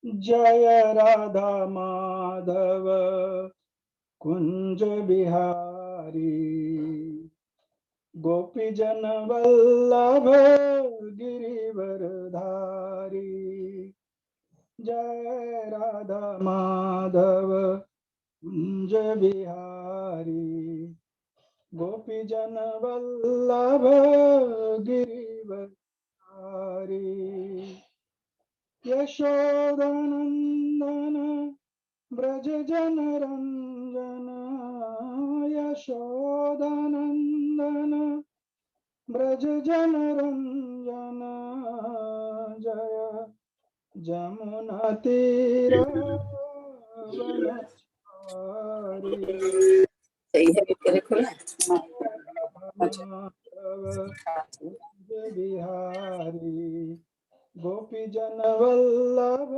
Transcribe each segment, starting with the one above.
जय राधा माधव कुंज बिहारी, गोपी जन वल्लभ गिरिवरधारी। जय राधा माधव कुंज बिहारी, गोपी जन वल्लभ गिरिवरधारी। यशोदनंदन ब्रज जन रंजन, यशोदनंदन ब्रज जन रंजन। जय जमुना तीर वनचारी, सही है करे खोला माधव कुंज बिहारी, गोपी जन वल्लभ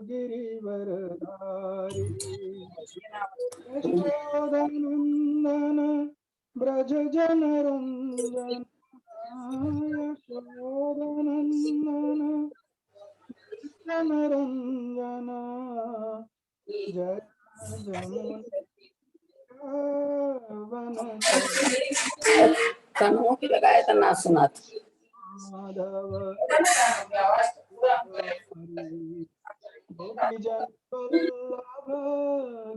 गिरिवरधारी। यशोदनंदन ब्रज जन रंजन, यशोदनंदन जन रंजन। जय जमुना वनचारी, कानों की लगाया था ना सुना था माधव गोपी जन वल्लभ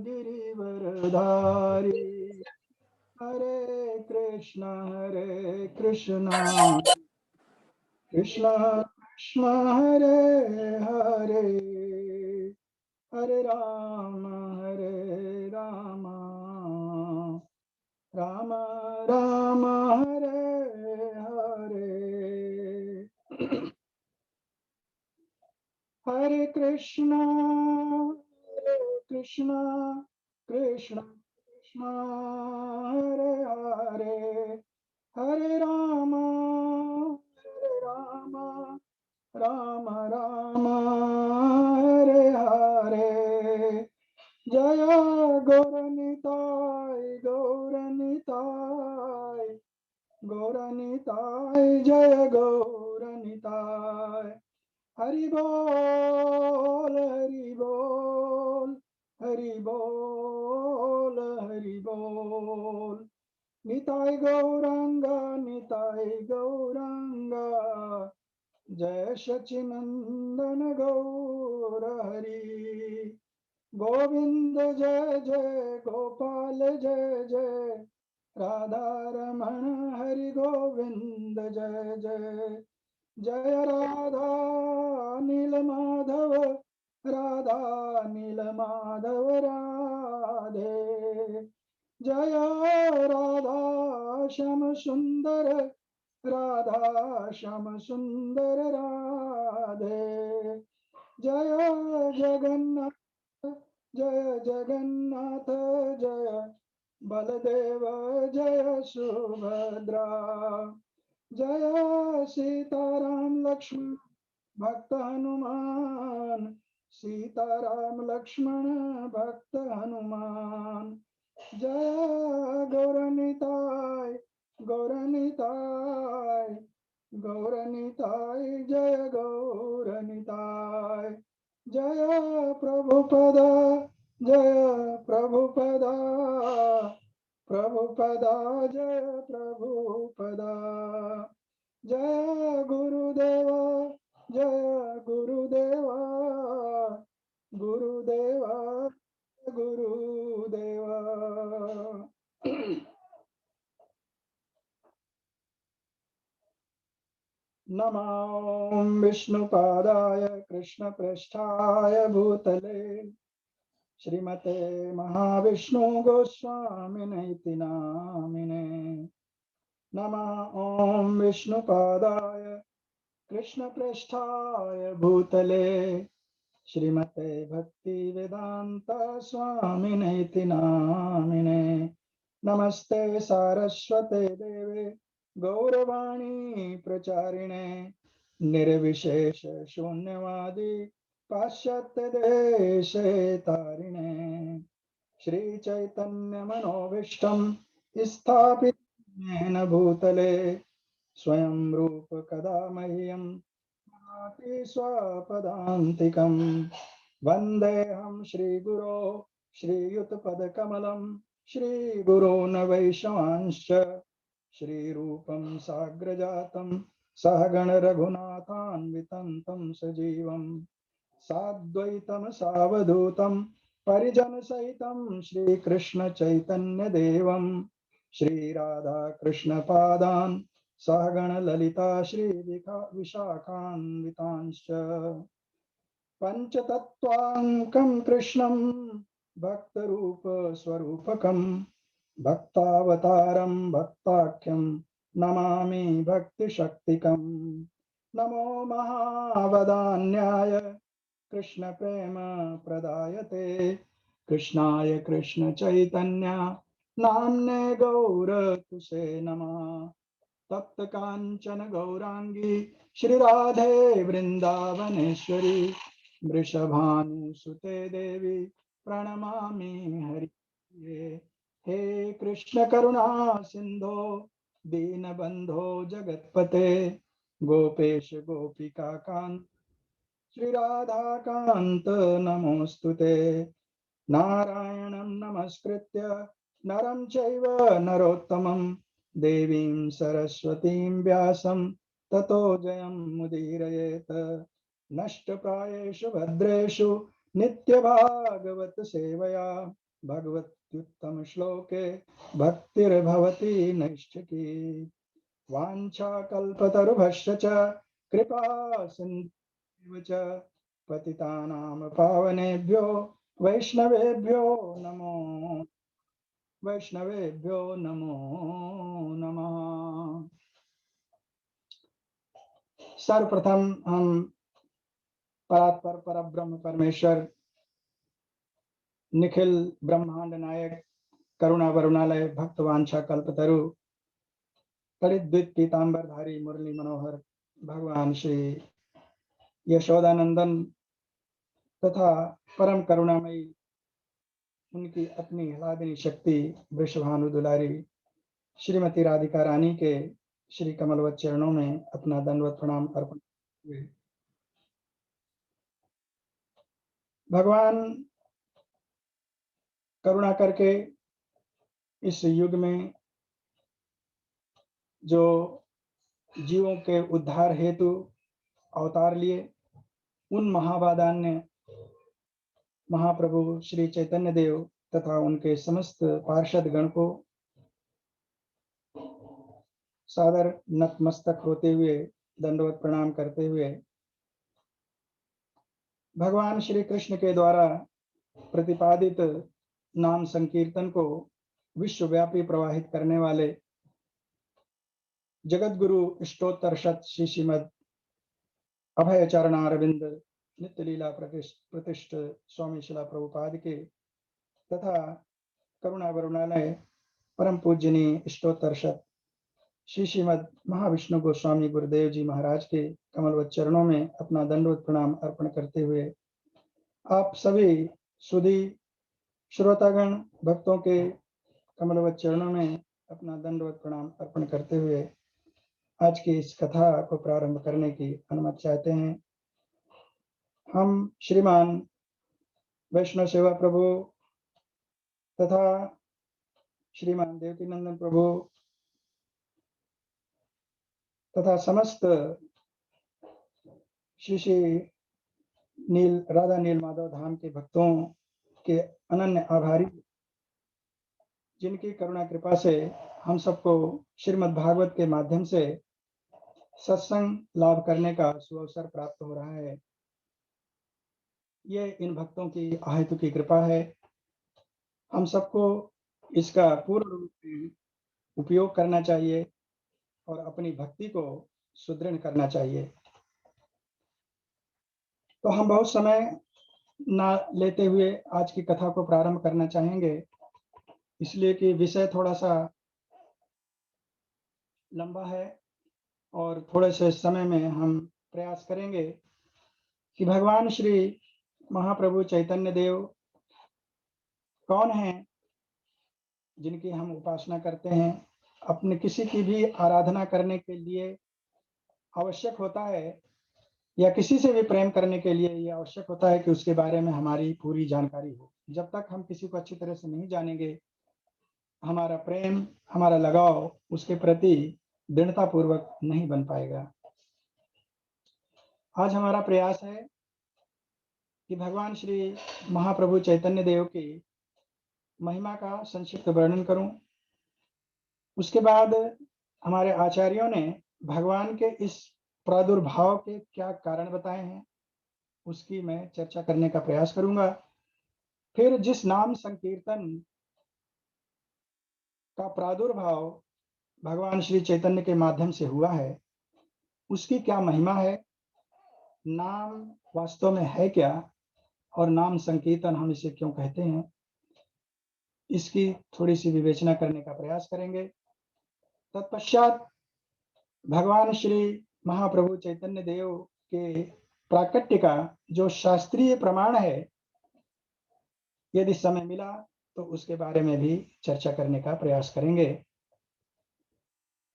गिरिवरधारी। हरे कृष्णा कृष्णा कृष्णा हरे हरे, हरे राम राम राम हरे हरे। हरे कृष्णा कृष्णा कृष्णा हरे हरे, हरे राम राम राम हरे हरे। जय गौरनिताय गौरनिताय गौरनिताय, जय गौरनिताय। हरि बोल हरि बोल हरि बोल हरि बोल। निताय गौरांगा निताय गौरांगा, जय सचिनंदन गौर हरि। गोविंद जय जय गोपाल जय जय, राधा रमण हरि गोविंद जय जय। जय राधा नील माधव राधा नील माधव राधे। जय राधा श्याम सुंदर राधा श्याम सुंदर राधे। जय जगन्नाथ जय जगन्नाथ, जय बलदेव जय सुभद्रा। जय सीताराम लक्ष्मण भक्त हनुमान, सीताराम लक्ष्मण भक्त हनुमान। जय गौरनिताय गौरनिताय गौरनिताय, जय गौरनिताय। जय प्रभुपदा प्रभुपदा जय प्रभुपदा। जय गुरुदेवा गुरुदेवा गुरुदेवा गुरुदेवा। नमो विष्णुपादाय कृष्णप्रेष्ठाय भूतले, श्रीमते महाविष्णु गोस्वामिनेति नामिने। नमः ॐ विष्णुपादाय कृष्णप्रेष्ठाय भूतले, श्रीमते भक्तिवेदांत स्वामिनेति नामिने। नमस्ते सारस्वते देवे गौरवाणी प्रचारिणे, निर्विशेष शून्यवादी पाश्चात्य देशे तारिणे। श्री चैतन्य मनोभीष्टं स्थापित येन भूतले, स्वयं रूप कदा मह्यं याति स्वपदान्तिकम् वन्देऽहं श्रीगुरो श्रीयुतपदकमलं श्रीगुरोन् वैष्णवांश्च श्रीरूपं साग्रजातं सहगण रघुनाथान्वितं तं सजीवम् साद्वैतं सावधूतं परिजनसहितं श्रीकृष्ण चैतन्य देवं श्रीराधा कृष्ण पादान् सहगण ललिता श्री विशाखान्वितांश्च पंचतत्त्वाङ्कं कृष्णं भक्तरूप स्वरूपकं भक्तावतारं भक्ताख्यं नमामि भक्तिशक्तिकं नमो महावदान्याय कृष्ण प्रेम प्रदायते कृष्णाय कृष्ण चैतन्य नाम्ने गौरतुसे नमः तप्त कांचन गौरांगी श्री राधे वृंदावनेश्वरी वृषभानुसुते देवी प्रणमामि हरि हे कृष्ण करुणा सिंधो दीनबंधो जगत्पते गोपेश गोपिका कांत श्री राधा कांत नमोस्तुते नारायणं नमस्कृत्य नरं चैव नरोत्तमं देवीं सरस्वतीं व्यासं ततो जयमुदीरयेत् नष्टप्रायेषु भद्रेषु नित्यभागवत सेवया भगवत्युत्तमश्लोके भक्तिर्भवति नैष्ठिकी वाञ्छाकल्पतरुभ्यश्च कृपा सिन्धुभ्येव च पतितानां पावनेभ्यो वैष्णवेभ्यो नमो नमः। सर्वप्रथम हम परात्पर परब्रह्म परमेश्वर निखिल ब्रह्मांड नायक करुणा वरुणालय भक्तवांछा कल्पतरु परिद्वित पीतांबरधारी मुरली मनोहर भगवान श्री यशोदानंदन तथा परम करुणामयी उनकी अपनी हलादिनी शक्ति वृषभानु दुलारी श्रीमती राधिका रानी के श्री कमलवत चरणों में अपना दंडवत प्रणाम अर्पण हुए। भगवान करुणा करके इस युग में जो जीवों के उद्धार हेतु अवतार लिए उन महावादान्य महाप्रभु श्री चैतन्य देव तथा उनके समस्त पार्षद गण को सादर नतमस्तक होते हुए दंडवत प्रणाम करते हुए भगवान श्री कृष्ण के द्वारा प्रतिपादित नाम संकीर्तन को विश्वव्यापी प्रवाहित करने वाले जगत गुरु इष्टोत्तर शत श्री श्रीमद अभय चरणारविंद नित्य लीला प्रतिष्ठ स्वामी शिला प्रभुपाद के तथा करुणा वरुणालय परम पूजनीय इष्टोत्तर शत श्री श्रीमद महाविष्णु गोस्वामी गुरुदेव जी महाराज के कमलवत चरणों में अपना दंडवत प्रणाम अर्पण करते हुए आप सभी सुधी श्रोतागण भक्तों के कमलवत चरणों में अपना दंडवत प्रणाम अर्पण करते हुए आज की इस कथा को प्रारंभ करने की अनुमति चाहते हैं। हम श्रीमान वैष्णव सेवा प्रभु तथा श्रीमान देवकी नंदन प्रभु तथा समस्त श्री श्री राधा नील माधव धाम के भक्तों के अनन्य आभारी, जिनकी करुणा कृपा से हम सबको श्रीमद् भागवत के माध्यम से सत्संग लाभ करने का सुअवसर प्राप्त हो रहा है। ये इन भक्तों की आहितु की कृपा है। हम सबको इसका पूर्ण रूप से उपयोग करना चाहिए और अपनी भक्ति को सुदृढ़ करना चाहिए। तो हम बहुत समय ना लेते हुए आज की कथा को प्रारंभ करना चाहेंगे, इसलिए कि विषय थोड़ा सा लंबा है और थोड़े से समय में हम प्रयास करेंगे कि भगवान श्री महाप्रभु चैतन्य देव कौन हैं जिनकी हम उपासना करते हैं। अपने किसी की भी आराधना करने के लिए आवश्यक होता है या किसी से भी प्रेम करने के लिए ये आवश्यक होता है कि उसके बारे में हमारी पूरी जानकारी हो। जब तक हम किसी को अच्छी तरह से नहीं जानेंगे, हमारा प्रेम, हमारा लगाव उसके प्रति दृढ़तापूर्वक नहीं बन पाएगा। आज हमारा प्रयास है कि भगवान श्री महाप्रभु चैतन्य देव की महिमा का संक्षिप्त वर्णन करूं। उसके बाद हमारे आचार्यों ने भगवान के इस प्रादुर्भाव के क्या कारण बताए हैं, उसकी मैं चर्चा करने का प्रयास करूंगा। फिर जिस नाम संकीर्तन का प्रादुर्भाव भगवान श्री चैतन्य के माध्यम से हुआ है, उसकी क्या महिमा है, नाम वास्तव में है क्या, और नाम संकीर्तन हम इसे क्यों कहते हैं, इसकी थोड़ी सी विवेचना करने का प्रयास करेंगे। तत्पश्चात भगवान श्री महाप्रभु चैतन्य देव के प्राकट्य का जो शास्त्रीय प्रमाण है, यदि समय मिला तो उसके बारे में भी चर्चा करने का प्रयास करेंगे।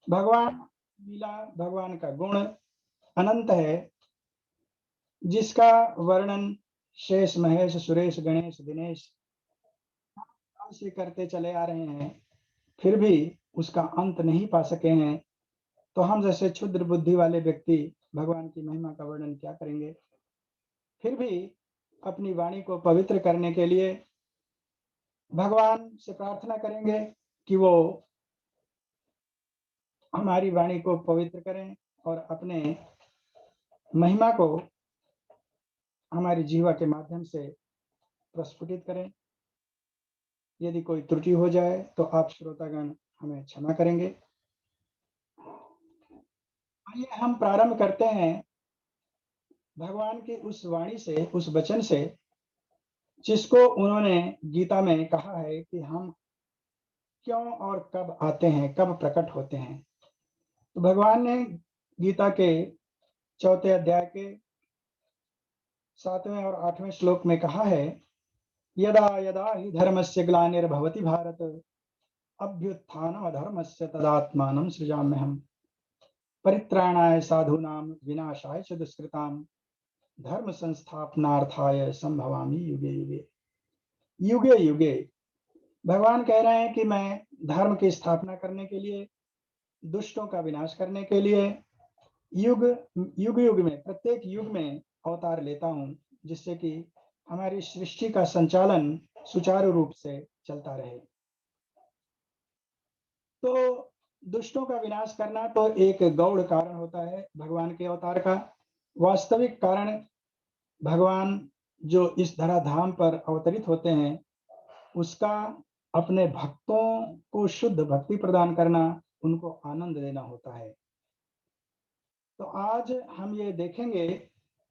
भगवान लीला, भगवान का गुण अनंत है, जिसका वर्णन शेष, महेश, सुरेश, गणेश, दिनेश से करते चले आ रहे हैं, फिर भी उसका अंत नहीं पा सके हैं। तो हम जैसे क्षुद्र बुद्धि वाले व्यक्ति भगवान की महिमा का वर्णन क्या करेंगे। फिर भी अपनी वाणी को पवित्र करने के लिए भगवान से प्रार्थना करेंगे कि वो हमारी वाणी को पवित्र करें और अपने महिमा को हमारी जीवा के माध्यम से प्रस्फुटित करें। यदि कोई त्रुटि हो जाए तो आप श्रोतागण हमें क्षमा करेंगे। आइए हम प्रारंभ करते हैं भगवान की उस वाणी से, उस वचन से, जिसको उन्होंने गीता में कहा है कि हम क्यों और कब आते हैं, कब प्रकट होते हैं। तो भगवान ने गीता के 4 अध्याय के 7वें और 8वें श्लोक में कहा है, यदा यदा हि धर्मस्य ग्लानिर्भवति भारत अभ्युत्थानमधर्मस्य तदात्मानं सृजाम्यहम् परित्राणाय साधूनां विनाशाय च दुष्कृतां धर्म संस्थापनार्थाय संभवामि युगे युगे। युगे युगे भगवान कह रहे हैं कि मैं धर्म की स्थापना करने के लिए, दुष्टों का विनाश करने के लिए युग युग युग में, प्रत्येक युग में अवतार लेता हूं, जिससे कि हमारी सृष्टि का संचालन सुचारू रूप से चलता रहे। तो दुष्टों का विनाश करना तो एक गौड़ कारण होता है भगवान के अवतार का। वास्तविक कारण भगवान जो इस धराधाम पर अवतरित होते हैं, उसका अपने भक्तों को शुद्ध भक्ति प्रदान करना, उनको आनंद देना होता है। तो आज हम ये देखेंगे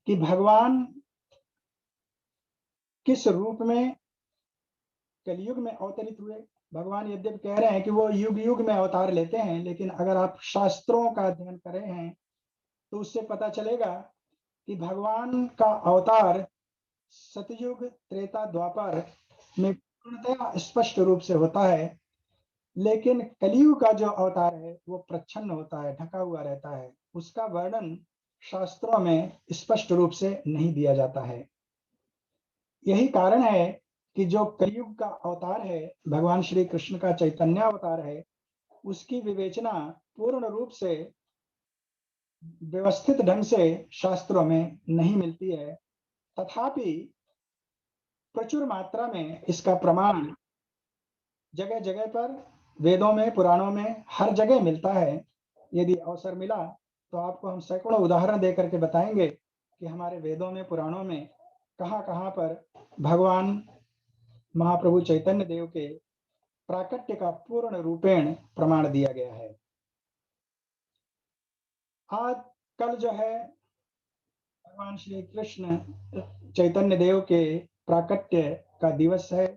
कि भगवान किस रूप में कलयुग में अवतरित हुए। भगवान यद्यपि कह रहे हैं कि वो युग युग में अवतार लेते हैं, लेकिन अगर आप शास्त्रों का अध्ययन कर रहे हैं तो उससे पता चलेगा कि भगवान का अवतार सतयुग, त्रेता, द्वापर में पूर्णतया स्पष्ट रूप से होता है, लेकिन कलयुग का जो अवतार है वो प्रच्छन्न होता है, ढका हुआ रहता है। उसका वर्णन शास्त्रों में स्पष्ट रूप से नहीं दिया जाता है। यही कारण है कि जो कलयुग का अवतार है, भगवान श्री कृष्ण का चैतन्य अवतार है, उसकी विवेचना पूर्ण रूप से व्यवस्थित ढंग से शास्त्रों में नहीं मिलती है। तथापि प्रचुर मात्रा में इसका प्रमाण जगह जगह पर, वेदों में, पुराणों में, हर जगह मिलता है। यदि अवसर मिला तो आपको हम सैकड़ों उदाहरण दे करके बताएंगे कि हमारे वेदों में, पुराणों में कहाँ-कहाँ पर भगवान महाप्रभु चैतन्य देव के प्राकट्य का पूर्ण रूपेण प्रमाण दिया गया है। आज कल जो है भगवान श्री कृष्ण चैतन्य देव के प्राकट्य का दिवस है।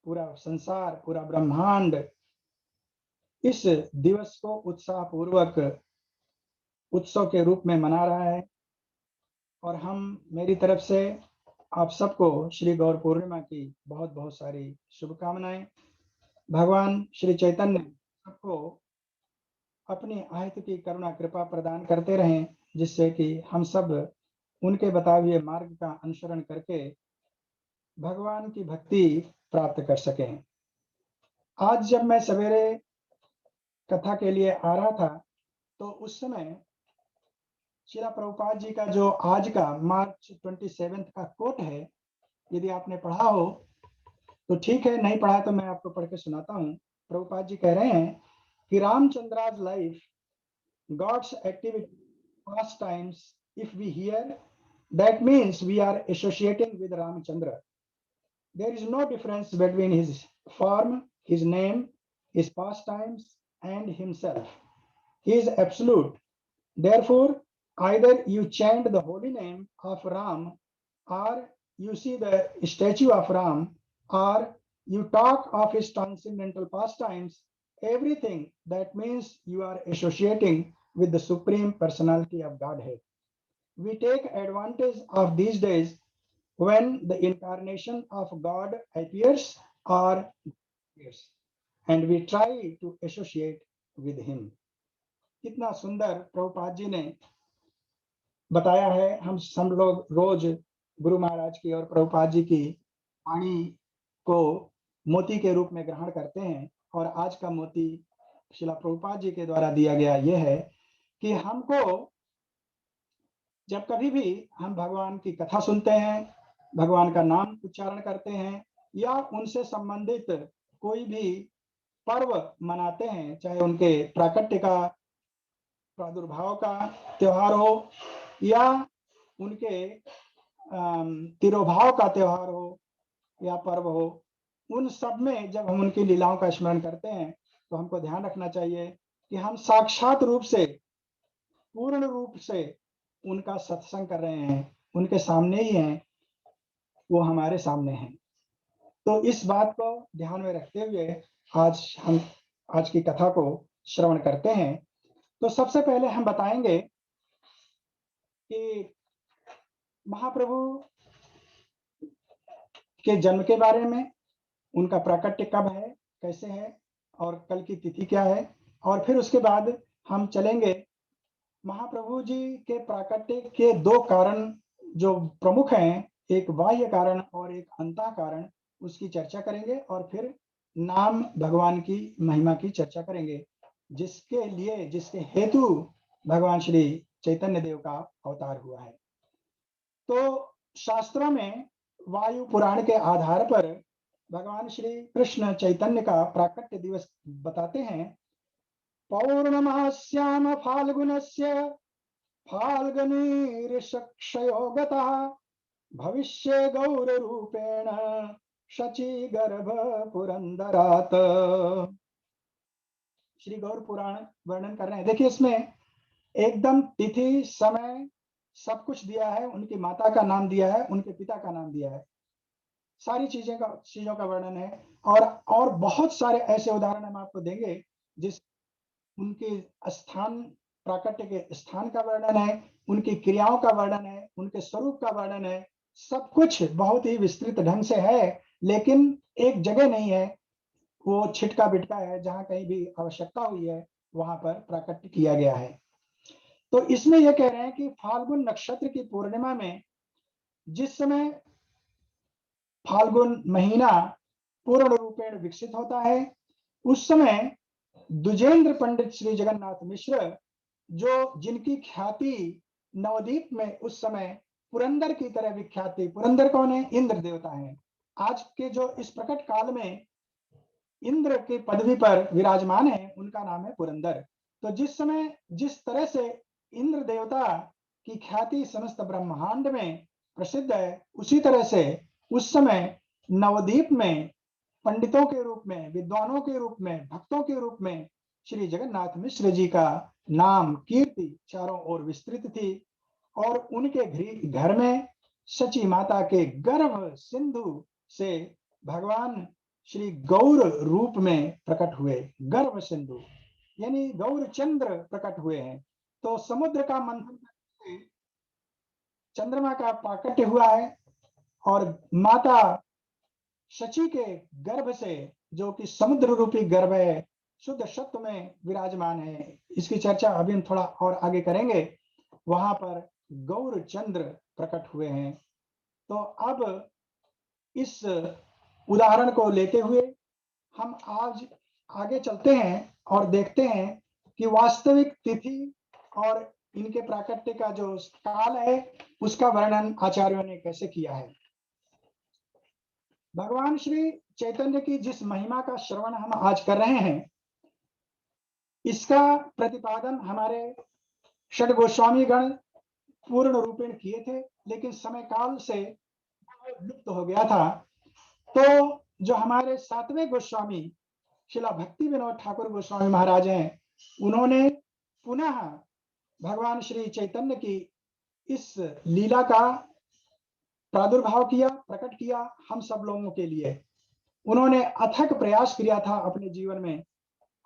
पूरा संसार, पूरा ब्रह्मांड इस दिवस को उत्साहपूर्वक उत्सव के रूप में मना रहा है। और हम, मेरी तरफ से आप सबको श्री गौर पूर्णिमा की बहुत बहुत सारी शुभकामनाएं। भगवान श्री चैतन्य सबको अपनी आहित की करुणा कृपा प्रदान करते रहें, जिससे कि हम सब उनके बताए हुए मार्ग का अनुसरण करके भगवान की भक्ति प्राप्त कर सकें। आज जब मैं सवेरे कथा के लिए आ रहा था, तो उस समय श्रीला प्रभुपाद जी का जो आज का मार्च 27 का कोट है, यदि आपने पढ़ा हो तो ठीक है, नहीं पढ़ा तो मैं आपको पढ़ के सुनाता हूँ। प्रभुपाद जी कह रहे हैं कि रामचंद्रा's life, God's activity, pastimes, if we hear, that means we are associating with Ramchandra. There is no difference between his form, his name, his pastimes, and himself. He is absolute. Therefore, either you chant the holy name of Ram, or you see the statue of Ram, or you talk of his transcendental pastimes, everything that means you are associating with the Supreme Personality of Godhead. We take advantage of these days when the incarnation of God appears or appears, and we try to associate with him. कितना सुंदर प्रभुपाद जी ने बताया है। हम लोग रोज गुरु महाराज की और प्रभुपाद जी की वाणी को मोती के रूप में ग्रहण करते हैं, और आज का मोती श्रीला प्रभुपाद जी के द्वारा दिया गया यह है कि हमको जब कभी भी हम भगवान की कथा सुनते हैं, भगवान का नाम उच्चारण करते हैं, या उनसे संबंधित कोई भी पर्व मनाते हैं, चाहे उनके प्राकट्य का, प्रादुर्भाव का त्योहार हो, या उनके तिरोभाव का त्योहार हो या पर्व हो, उन सब में जब हम उनकी लीलाओं का स्मरण करते हैं, तो हमको ध्यान रखना चाहिए कि हम साक्षात रूप से, पूर्ण रूप से उनका सत्संग कर रहे हैं, उनके सामने ही हैं, वो हमारे सामने हैं। तो इस बात को ध्यान में रखते हुए आज हम आज की कथा को श्रवण करते हैं। तो सबसे पहले हम बताएंगे कि महाप्रभु के जन्म के बारे में, उनका प्राकट्य कब है, कैसे है, और कल की तिथि क्या है, और फिर उसके बाद हम चलेंगे महाप्रभु जी के प्राकट्य के दो कारण जो प्रमुख हैं, एक बाह्य कारण और एक अंतः कारण, उसकी चर्चा करेंगे, और फिर नाम भगवान की महिमा की चर्चा करेंगे, जिसके हेतु भगवान श्री चैतन्य देव का अवतार हुआ है। तो शास्त्रों में वायु पुराण के आधार पर भगवान श्री कृष्ण चैतन्य का प्राकट्य दिवस बताते हैं। पौर्णमास्याम फाल्गुनस्य फाल्गुनीर्षक्षयो गतः भविष्ये गौर रूपेण शची गर्भ पुरंदरात। श्री गौर पुराण वर्णन कर रहे हैं। देखिए, इसमें एकदम तिथि, समय, सब कुछ दिया है, उनकी माता का नाम दिया है, उनके पिता का नाम दिया है, सारी चीजों का वर्णन है। और बहुत सारे ऐसे उदाहरण हम आपको देंगे जिस उनके स्थान, प्राकट्य के स्थान का वर्णन है, उनकी क्रियाओं का वर्णन है, उनके स्वरूप का वर्णन है, सब कुछ बहुत ही विस्तृत ढंग से है, लेकिन एक जगह नहीं है, वो छिटका बिटका है, जहां कहीं भी आवश्यकता हुई है वहां पर प्राकट्य किया गया है। तो इसमें यह कह रहे हैं कि फाल्गुन नक्षत्र की पूर्णिमा में, जिस समय फाल्गुन महीना पूर्ण रूपेण विकसित होता है, उस समय द्विजेंद्र पंडित श्री जगन्नाथ मिश्र, जिनकी ख्याति नवदीप में उस समय पुरंदर की तरह विख्यात थी। पुरंदर कौन है? इंद्र देवता है। आज के जो इस प्रकट काल में इंद्र की पदवी पर विराजमान है, उनका नाम है पुरंदर। तो जिस समय जिस तरह से इंद्र देवता की ख्याति समस्त ब्रह्मांड में प्रसिद्ध है, उसी तरह से उस समय नवदीप में पंडितों के रूप में, विद्वानों के रूप में, भक्तों के रूप में श्री जगन्नाथ मिश्र जी का नाम, कीर्ति चारों ओर विस्तृत थी। और उनके घर में सची माता के गर्भ सिंधु से भगवान श्री गौर रूप में प्रकट हुए। गर्भ सिंधु यानी गौर चंद्र प्रकट हुए हैं। तो समुद्र का मंथन करके चंद्रमा का प्राकट्य हुआ है, और माता शची के गर्भ से, जो कि समुद्र रूपी गर्भ है, शुद्ध सत्व में विराजमान है। इसकी चर्चा अभी हम थोड़ा और आगे करेंगे। वहां पर गौर चंद्र प्रकट हुए हैं। तो अब इस उदाहरण को लेते हुए हम आज आगे चलते हैं और देखते हैं कि वास्तविक तिथि और इनके प्राकट्य का जो काल है उसका वर्णन आचार्यों ने कैसे किया है। भगवान श्री चैतन्य की जिस महिमा का श्रवण हम आज कर रहे हैं, इसका प्रतिपादन हमारे षड गोस्वामी गण पूर्ण रूपेण किए थे, लेकिन समय काल से लुप्त हो गया था। तो जो हमारे 7वें गोस्वामी शिला भक्ति विनोद ठाकुर गोस्वामी महाराज हैं, उन्होंने पुनः भगवान श्री चैतन्य की इस लीला का प्रादुर्भाव किया, प्रकट किया हम सब लोगों के लिए। उन्होंने अथक प्रयास किया था अपने जीवन में,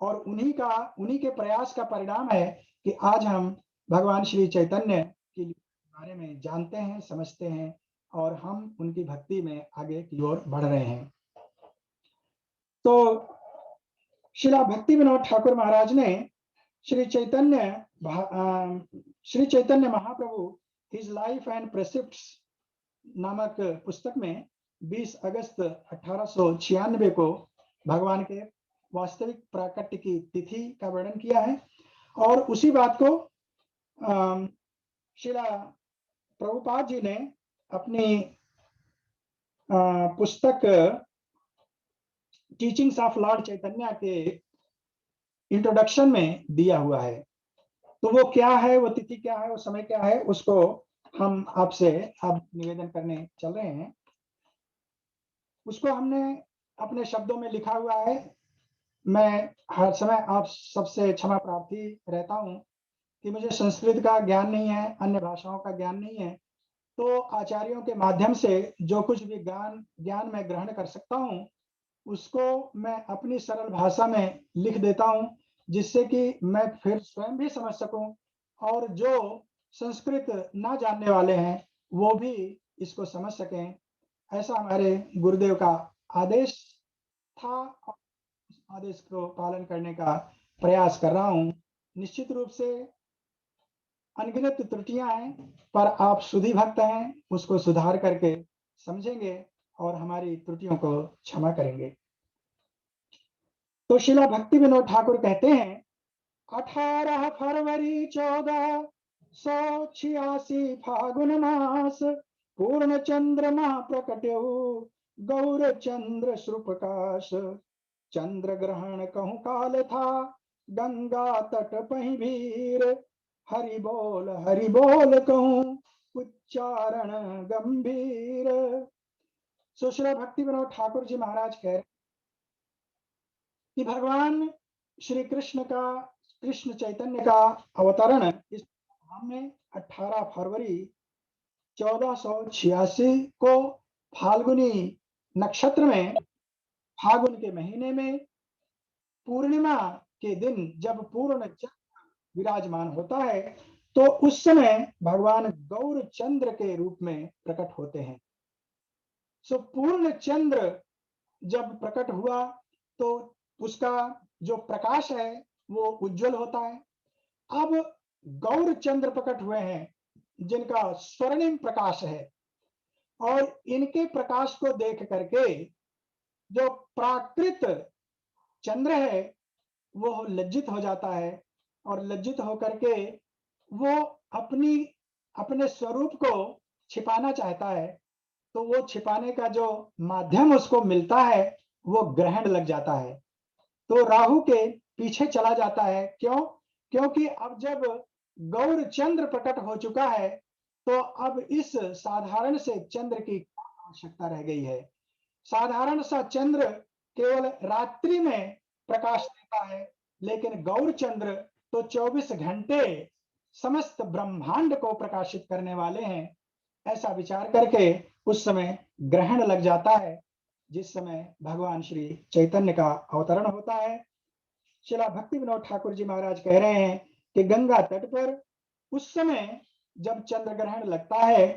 और उन्हीं के प्रयास का परिणाम है कि आज हम भगवान श्री चैतन्य के बारे में जानते हैं, समझते हैं, और हम उनकी भक्ति में आगे की ओर बढ़ रहे हैं। तो शिला भक्ति विनोद ठाकुर महाराज ने Shri Chaitanya Mahaprabhu his life and प्रेसिप्ट्स नामक पुस्तक में 20 अगस्त 1896 को भगवान के वास्तविक प्राकट्य की तिथि का वर्णन किया है। और उसी बात को शिला प्रभुपाद जी ने अपनी पुस्तक टीचिंग्स ऑफ लॉर्ड चैतन्य के इंट्रोडक्शन में दिया हुआ है। तो वो क्या है, वो तिथि क्या है, वो समय क्या है, उसको हम आपसे अब निवेदन करने चल रहे हैं। उसको हमने अपने शब्दों में लिखा हुआ है। मैं हर समय आप सबसे क्षमा प्रार्थी रहता हूँ कि मुझे संस्कृत का ज्ञान नहीं है, अन्य भाषाओं का ज्ञान नहीं है। तो आचार्यों के माध्यम से जो कुछ भी ज्ञान मैं ग्रहण कर सकता हूँ, उसको मैं अपनी सरल भाषा में लिख देता हूँ, जिससे कि मैं फिर स्वयं भी समझ सकूं, और जो संस्कृत ना जानने वाले हैं वो भी इसको समझ सकें। ऐसा हमारे गुरुदेव का आदेश था, और उस आदेश को पालन करने का प्रयास कर रहा हूँ। निश्चित रूप से अनगिनत त्रुटियां हैं, पर आप सुधी भक्त हैं, उसको सुधार करके समझेंगे और हमारी त्रुटियों को क्षमा करेंगे। तो शिला भक्ति विनोद ठाकुर कहते हैं, 18 फरवरी 1486 फागुन मास, पूर्ण चंद्रमा प्रकट्यऊ गौर चंद्र श्रुप्रकाश। चंद्र ग्रहण कहूं काल था, गंगा तट पही भीर। हरि बोल कहूं उच्चारण गंभीर। सुश्री भक्ति विनोद ठाकुर जी महाराज कह रहे कि भगवान श्री कृष्ण चैतन्य का अवतरण इस धाम में 18 फरवरी 1486 को फाल्गुनी नक्षत्र में, फागुन के महीने में, पूर्णिमा के दिन जब पूर्ण चंद्र विराजमान होता है, तो उस समय भगवान गौर चंद्र के रूप में प्रकट होते हैं। सो पूर्ण चंद्र जब प्रकट हुआ तो उसका जो प्रकाश है वो उज्जवल होता है। अब गौर चंद्र प्रकट हुए हैं जिनका स्वर्णिम प्रकाश है, और इनके प्रकाश को देख करके जो प्राकृत चंद्र है वो लज्जित हो जाता है, और लज्जित होकर के वो अपने स्वरूप को छिपाना चाहता है। तो वो छिपाने का जो माध्यम उसको मिलता है वो ग्रहण लग जाता है, तो राहु के पीछे चला जाता है। क्यों? क्योंकि अब जब गौर चंद्र प्रकट हो चुका है, तो अब इस साधारण से चंद्र की आवश्यकता रह गई है। साधारण सा चंद्र केवल रात्रि में प्रकाश देता है, लेकिन गौर चंद्र तो 24 घंटे समस्त ब्रह्मांड को प्रकाशित करने वाले हैं। ऐसा विचार करके उस समय ग्रहण लग जाता है, जिस समय भगवान श्री चैतन्य का अवतरण होता है। शिला भक्ति विनोद ठाकुर जी महाराज कह रहे हैं कि गंगा तट पर उस समय जब चंद्र ग्रहण लगता है,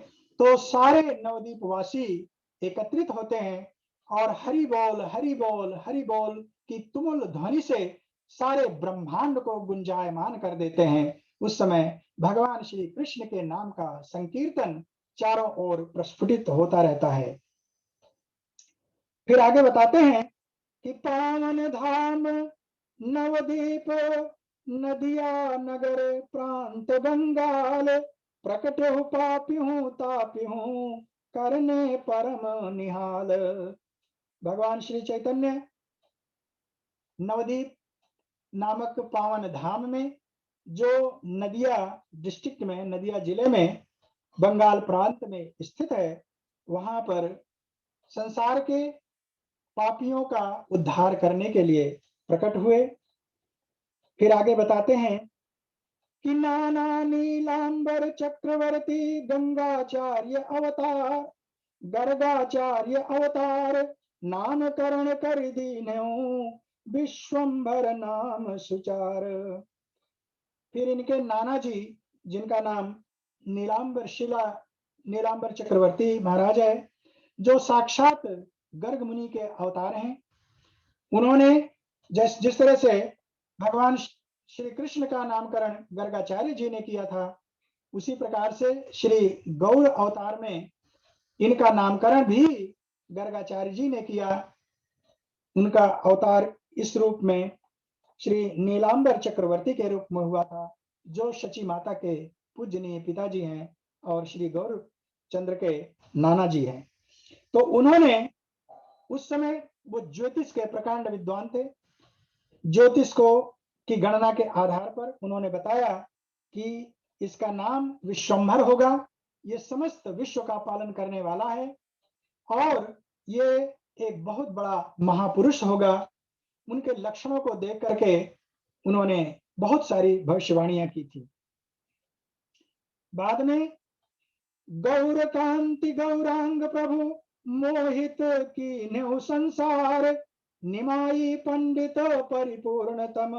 तो सारे नवद्वीप वासी एकत्रित होते हैं और हरि बोल की तुमुल ध्वनि से सारे ब्रह्मांड को गुंजायमान कर देते हैं। उस समय भगवान श्री कृष्ण के नाम का संकीर्तन चारों ओर प्रस्फुटित होता रहता है। फिर आगे बताते हैं कि पावन धाम नवदीप नदिया नगर प्रांत बंगाल प्रकट हो पापिहूं तापिहूं करने परम निहाल। भगवान श्री चैतन्य नवदीप नामक पावन धाम में, जो नदिया डिस्ट्रिक्ट में, नदिया जिले में, बंगाल प्रांत में स्थित है, वहां पर संसार के पापियों का उद्धार करने के लिए प्रकट हुए। फिर आगे बताते हैं कि नाना नीलांबर चक्रवर्ती गंगाचार्य अवतार गर्गाचार्य अवतार नामकरण कर दीन्यों विश्वंभर नाम सुचार। फिर इनके नाना जी, जिनका नाम नीलांबर चक्रवर्ती महाराज है, जो साक्षात गर्ग मुनि के अवतार हैं, उन्होंने जिस तरह से भगवान श्री कृष्ण का नामकरण गर्गाचार्य जी ने किया था, उसी प्रकार से श्री गौर अवतार में इनका नामकरण भी गर्गाचार्य जी ने किया। उनका अवतार इस रूप में श्री नीलांबर चक्रवर्ती के रूप में हुआ था, जो शची माता के पूजनीय पिताजी हैं और श्री गौर चंद्र के नाना जी हैं। तो उन्होंने उस समय, वो ज्योतिष के प्रकांड विद्वान थे, ज्योतिष को की गणना के आधार पर उन्होंने बताया कि इसका नाम विश्वंभर होगा, ये समस्त विश्व का पालन करने वाला है और ये एक बहुत बड़ा महापुरुष होगा। उनके लक्षणों को देख करके उन्होंने बहुत सारी भविष्यवाणियां की थी। बाद में गौर कांति गौरांग प्रभु मोहित कीन्हु संसार निमाई पंडित परिपूर्णतम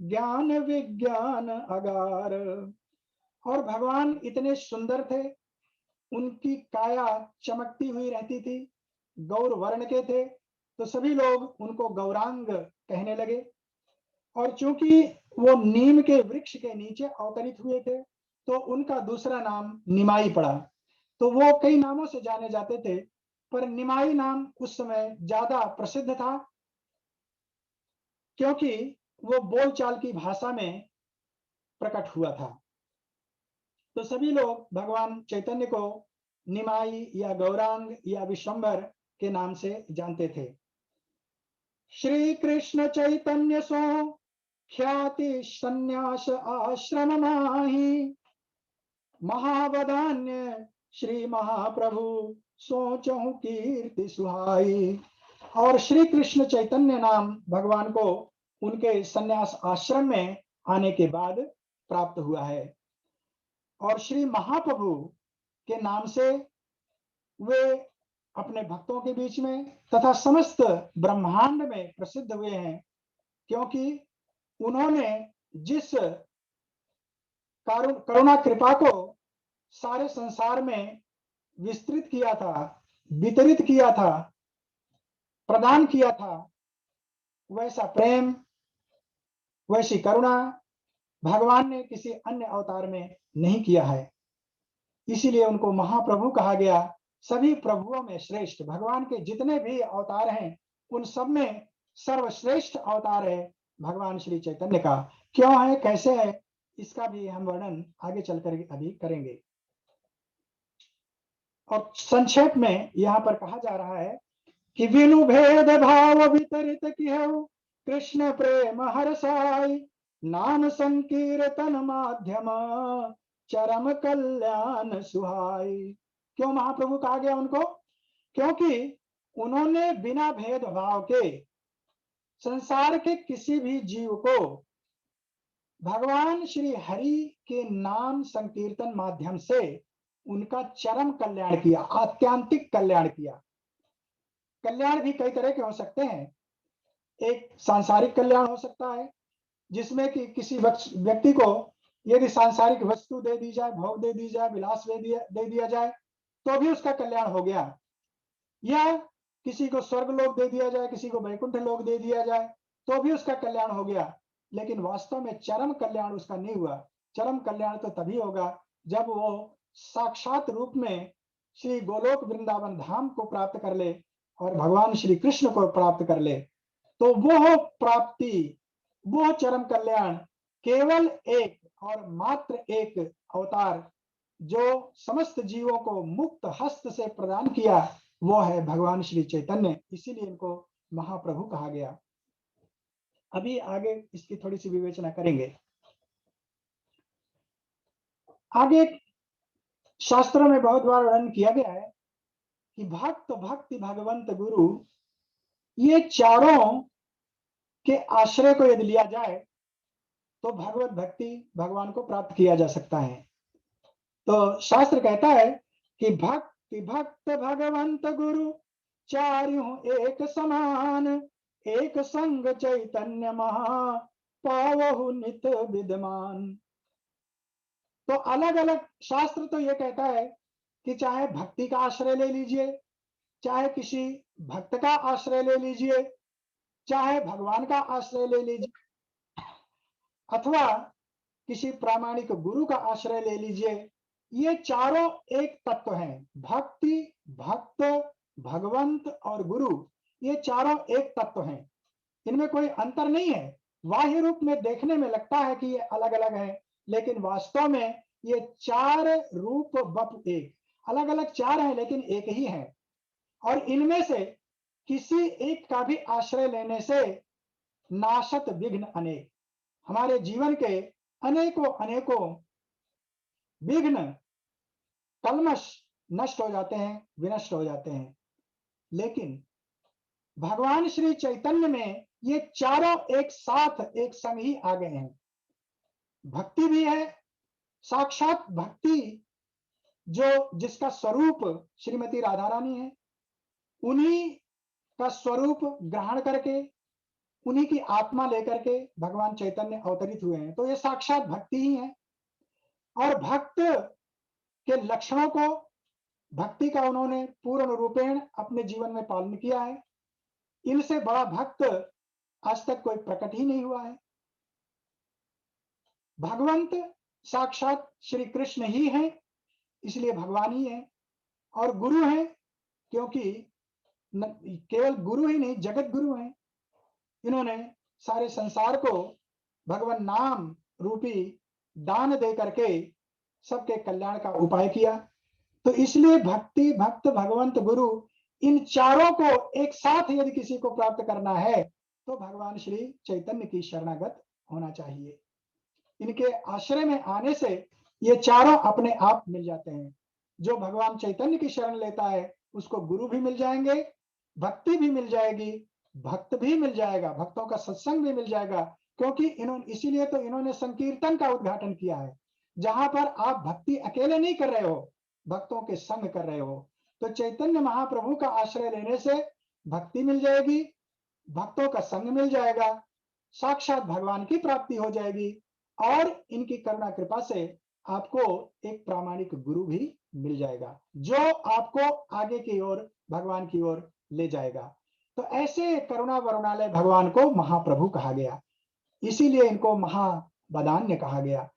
ज्ञान विज्ञान अगार। और भगवान इतने सुंदर थे, उनकी काया चमकती हुई रहती थी, गौर वर्ण के थे, तो सभी लोग उनको गौरांग कहने लगे। और चूंकि वो नीम के वृक्ष के नीचे अवतरित हुए थे, तो उनका दूसरा नाम निमाई पड़ा। तो वो कई नामों से जाने जाते थे, पर निमाई नाम उस समय ज्यादा प्रसिद्ध था, क्योंकि वो बोलचाल की भाषा में प्रकट हुआ था। तो सभी लोग भगवान चैतन्य को निमाई या गौरांग या विश्वंभर के नाम से जानते थे। श्री कृष्ण चैतन्य सो ख्याति संन्यास आश्रम माही महावदान्य श्री महाप्रभु सोचहु कीर्ति सुहाई। और श्री कृष्ण चैतन्य नाम भगवान को उनके संन्यास आश्रम में आने के बाद प्राप्त हुआ है। और श्री महाप्रभु के नाम से वे अपने भक्तों के बीच में तथा समस्त ब्रह्मांड में प्रसिद्ध हुए हैं, क्योंकि उन्होंने जिस करुणा कृपा को सारे संसार में विस्तृत किया था, वितरित किया था, प्रदान किया था, वैसा प्रेम, वैसी करुणा भगवान ने किसी अन्य अवतार में नहीं किया है। इसीलिए उनको महाप्रभु कहा गया। सभी प्रभुओं में श्रेष्ठ, भगवान के जितने भी अवतार हैं उन सब में सर्वश्रेष्ठ अवतार है भगवान श्री चैतन्य का। क्यों है, कैसे है, इसका भी हम वर्णन आगे चलकर अभी करेंगे। और संक्षेप में यहाँ पर कहा जा रहा है कि विनु भेद भाव वितरित किहु कृष्ण प्रेम हरसाई नाम संकीर्तन माध्यम चरम कल्याण सुहाई। क्यों महाप्रभु कहा गया उनको? क्योंकि उन्होंने बिना भेदभाव के संसार के किसी भी जीव को भगवान श्री हरि के नाम संकीर्तन माध्यम से उनका चरम कल्याण किया, आत्यांतिक कल्याण किया। कल्याण भी कई तरह के हो सकते हैं। एक सांसारिक कल्याण हो सकता है, जिसमें कि किसी व्यक्ति को यदि सांसारिक वस्तु दे दी जाए, भोग दे दी जाए, विलास दे दिया जाए, तो भी उसका कल्याण हो गया। या किसी को स्वर्ग लोक दे दिया जाए, किसी को वैकुंठ लोक दे दिया जाए, तो भी उसका कल्याण हो गया। लेकिन वास्तव में चरम कल्याण उसका नहीं हुआ। चरम कल्याण तो तभी होगा जब वो साक्षात रूप में श्री गोलोक वृंदावन धाम को प्राप्त कर ले और भगवान श्री कृष्ण को प्राप्त कर ले। तो वो प्राप्ति, वो चरम कल्याण केवल एक और मात्र एक अवतार जो समस्त जीवों को मुक्त हस्त से प्रदान किया, वो है भगवान श्री चैतन्य। इसीलिए इनको महाप्रभु कहा गया। अभी आगे इसकी थोड़ी सी विवेचना करेंगे। आगे शास्त्रों में बहुत बार वर्णन किया गया है कि भक्त, भक्ति, भगवंत, गुरु, ये चारों के आश्रय को यदि लिया जाए तो भगवत भक्ति, भगवान को प्राप्त किया जा सकता है। तो शास्त्र कहता है कि भक्ति, भक्त, भगवंत, गुरु चारों एक समान, एक संग चैतन्य महा पावहु नित विद्यमान। तो अलग अलग शास्त्र तो ये कहता है कि चाहे भक्ति का आश्रय ले लीजिए, चाहे किसी भक्त का आश्रय ले लीजिए, चाहे भगवान का आश्रय ले लीजिए, अथवा किसी प्रामाणिक गुरु का आश्रय ले लीजिए, ये चारों एक तत्व हैं। भक्ति, भक्त, भगवंत और गुरु, ये चारों एक तत्व हैं। इनमें कोई अंतर नहीं है। बाह्य रूप में देखने में लगता है कि ये अलग अलग है, लेकिन वास्तव में ये चार रूप बप एक, अलग अलग चार हैं लेकिन एक ही है। और इनमें से किसी एक का भी आश्रय लेने से नाशत विघ्न अनेक, हमारे जीवन के अनेकों अनेकों विघ्न, कल्मश नष्ट हो जाते हैं, विनष्ट हो जाते हैं। लेकिन भगवान श्री चैतन्य में ये चारों एक साथ एक संग ही आ गए हैं। भक्ति भी है, साक्षात भक्ति जो जिसका स्वरूप श्रीमती राधा रानी है, उन्हीं का स्वरूप ग्रहण करके, उन्हीं की आत्मा लेकर के भगवान चैतन्य अवतरित हुए हैं। तो ये साक्षात भक्ति ही है। और भक्त के लक्षणों को, भक्ति का उन्होंने पूर्ण रूपेण अपने जीवन में पालन किया है। इनसे बड़ा भक्त आज तक कोई प्रकट ही नहीं हुआ है। भगवंत साक्षात श्री कृष्ण ही है, इसलिए भगवान ही है। और गुरु है क्योंकि केवल गुरु ही नहीं, जगत गुरु है। इन्होंने सारे संसार को भगवान नाम रूपी दान दे करके सबके कल्याण का उपाय किया। तो इसलिए भक्ति, भक्त, भगवंत, गुरु, इन चारों को एक साथ यदि किसी को प्राप्त करना है तो भगवान श्री चैतन्य की शरणागत होना चाहिए। इनके आश्रय में आने से ये चारों अपने आप मिल जाते हैं। जो भगवान चैतन्य की शरण लेता है उसको गुरु भी मिल जाएंगे, भक्ति भी मिल जाएगी, भक्त भी मिल जाएगा, भक्तों का सत्संग भी मिल जाएगा। क्योंकि इन्होंने, इसीलिए तो इन्होंने संकीर्तन का उद्घाटन किया है, जहां पर आप भक्ति अकेले नहीं कर रहे हो, भक्तों के संग कर रहे हो। तो चैतन्य महाप्रभु का आश्रय लेने से भक्ति मिल जाएगी, भक्तों का संग मिल जाएगा, साक्षात भगवान की प्राप्ति हो जाएगी और इनकी करुणा कृपा से आपको एक प्रामाणिक गुरु भी मिल जाएगा जो आपको आगे की ओर, भगवान की ओर ले जाएगा। तो ऐसे करुणा वरुणालय भगवान को महाप्रभु कहा गया, इसीलिए इनको महाबदान्य कहा गया।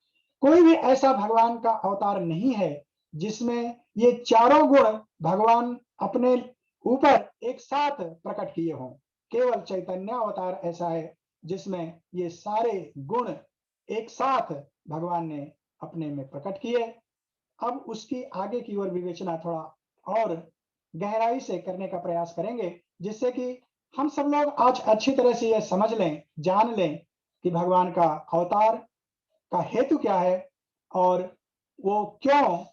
कोई भी ऐसा भगवान का अवतार नहीं है जिसमें ये चारों गुण भगवान अपने ऊपर एक साथ प्रकट किए हों। केवल चैतन्य अवतार ऐसा है जिसमें ये सारे गुण एक साथ भगवान ने अपने में प्रकट किए। अब उसकी आगे की ओर विवेचना थोड़ा और गहराई से करने का प्रयास करेंगे, जिससे कि हम सब लोग आज अच्छी तरह से यह समझ लें, जान लें कि भगवान का अवतार का हेतु क्या है और वो क्यों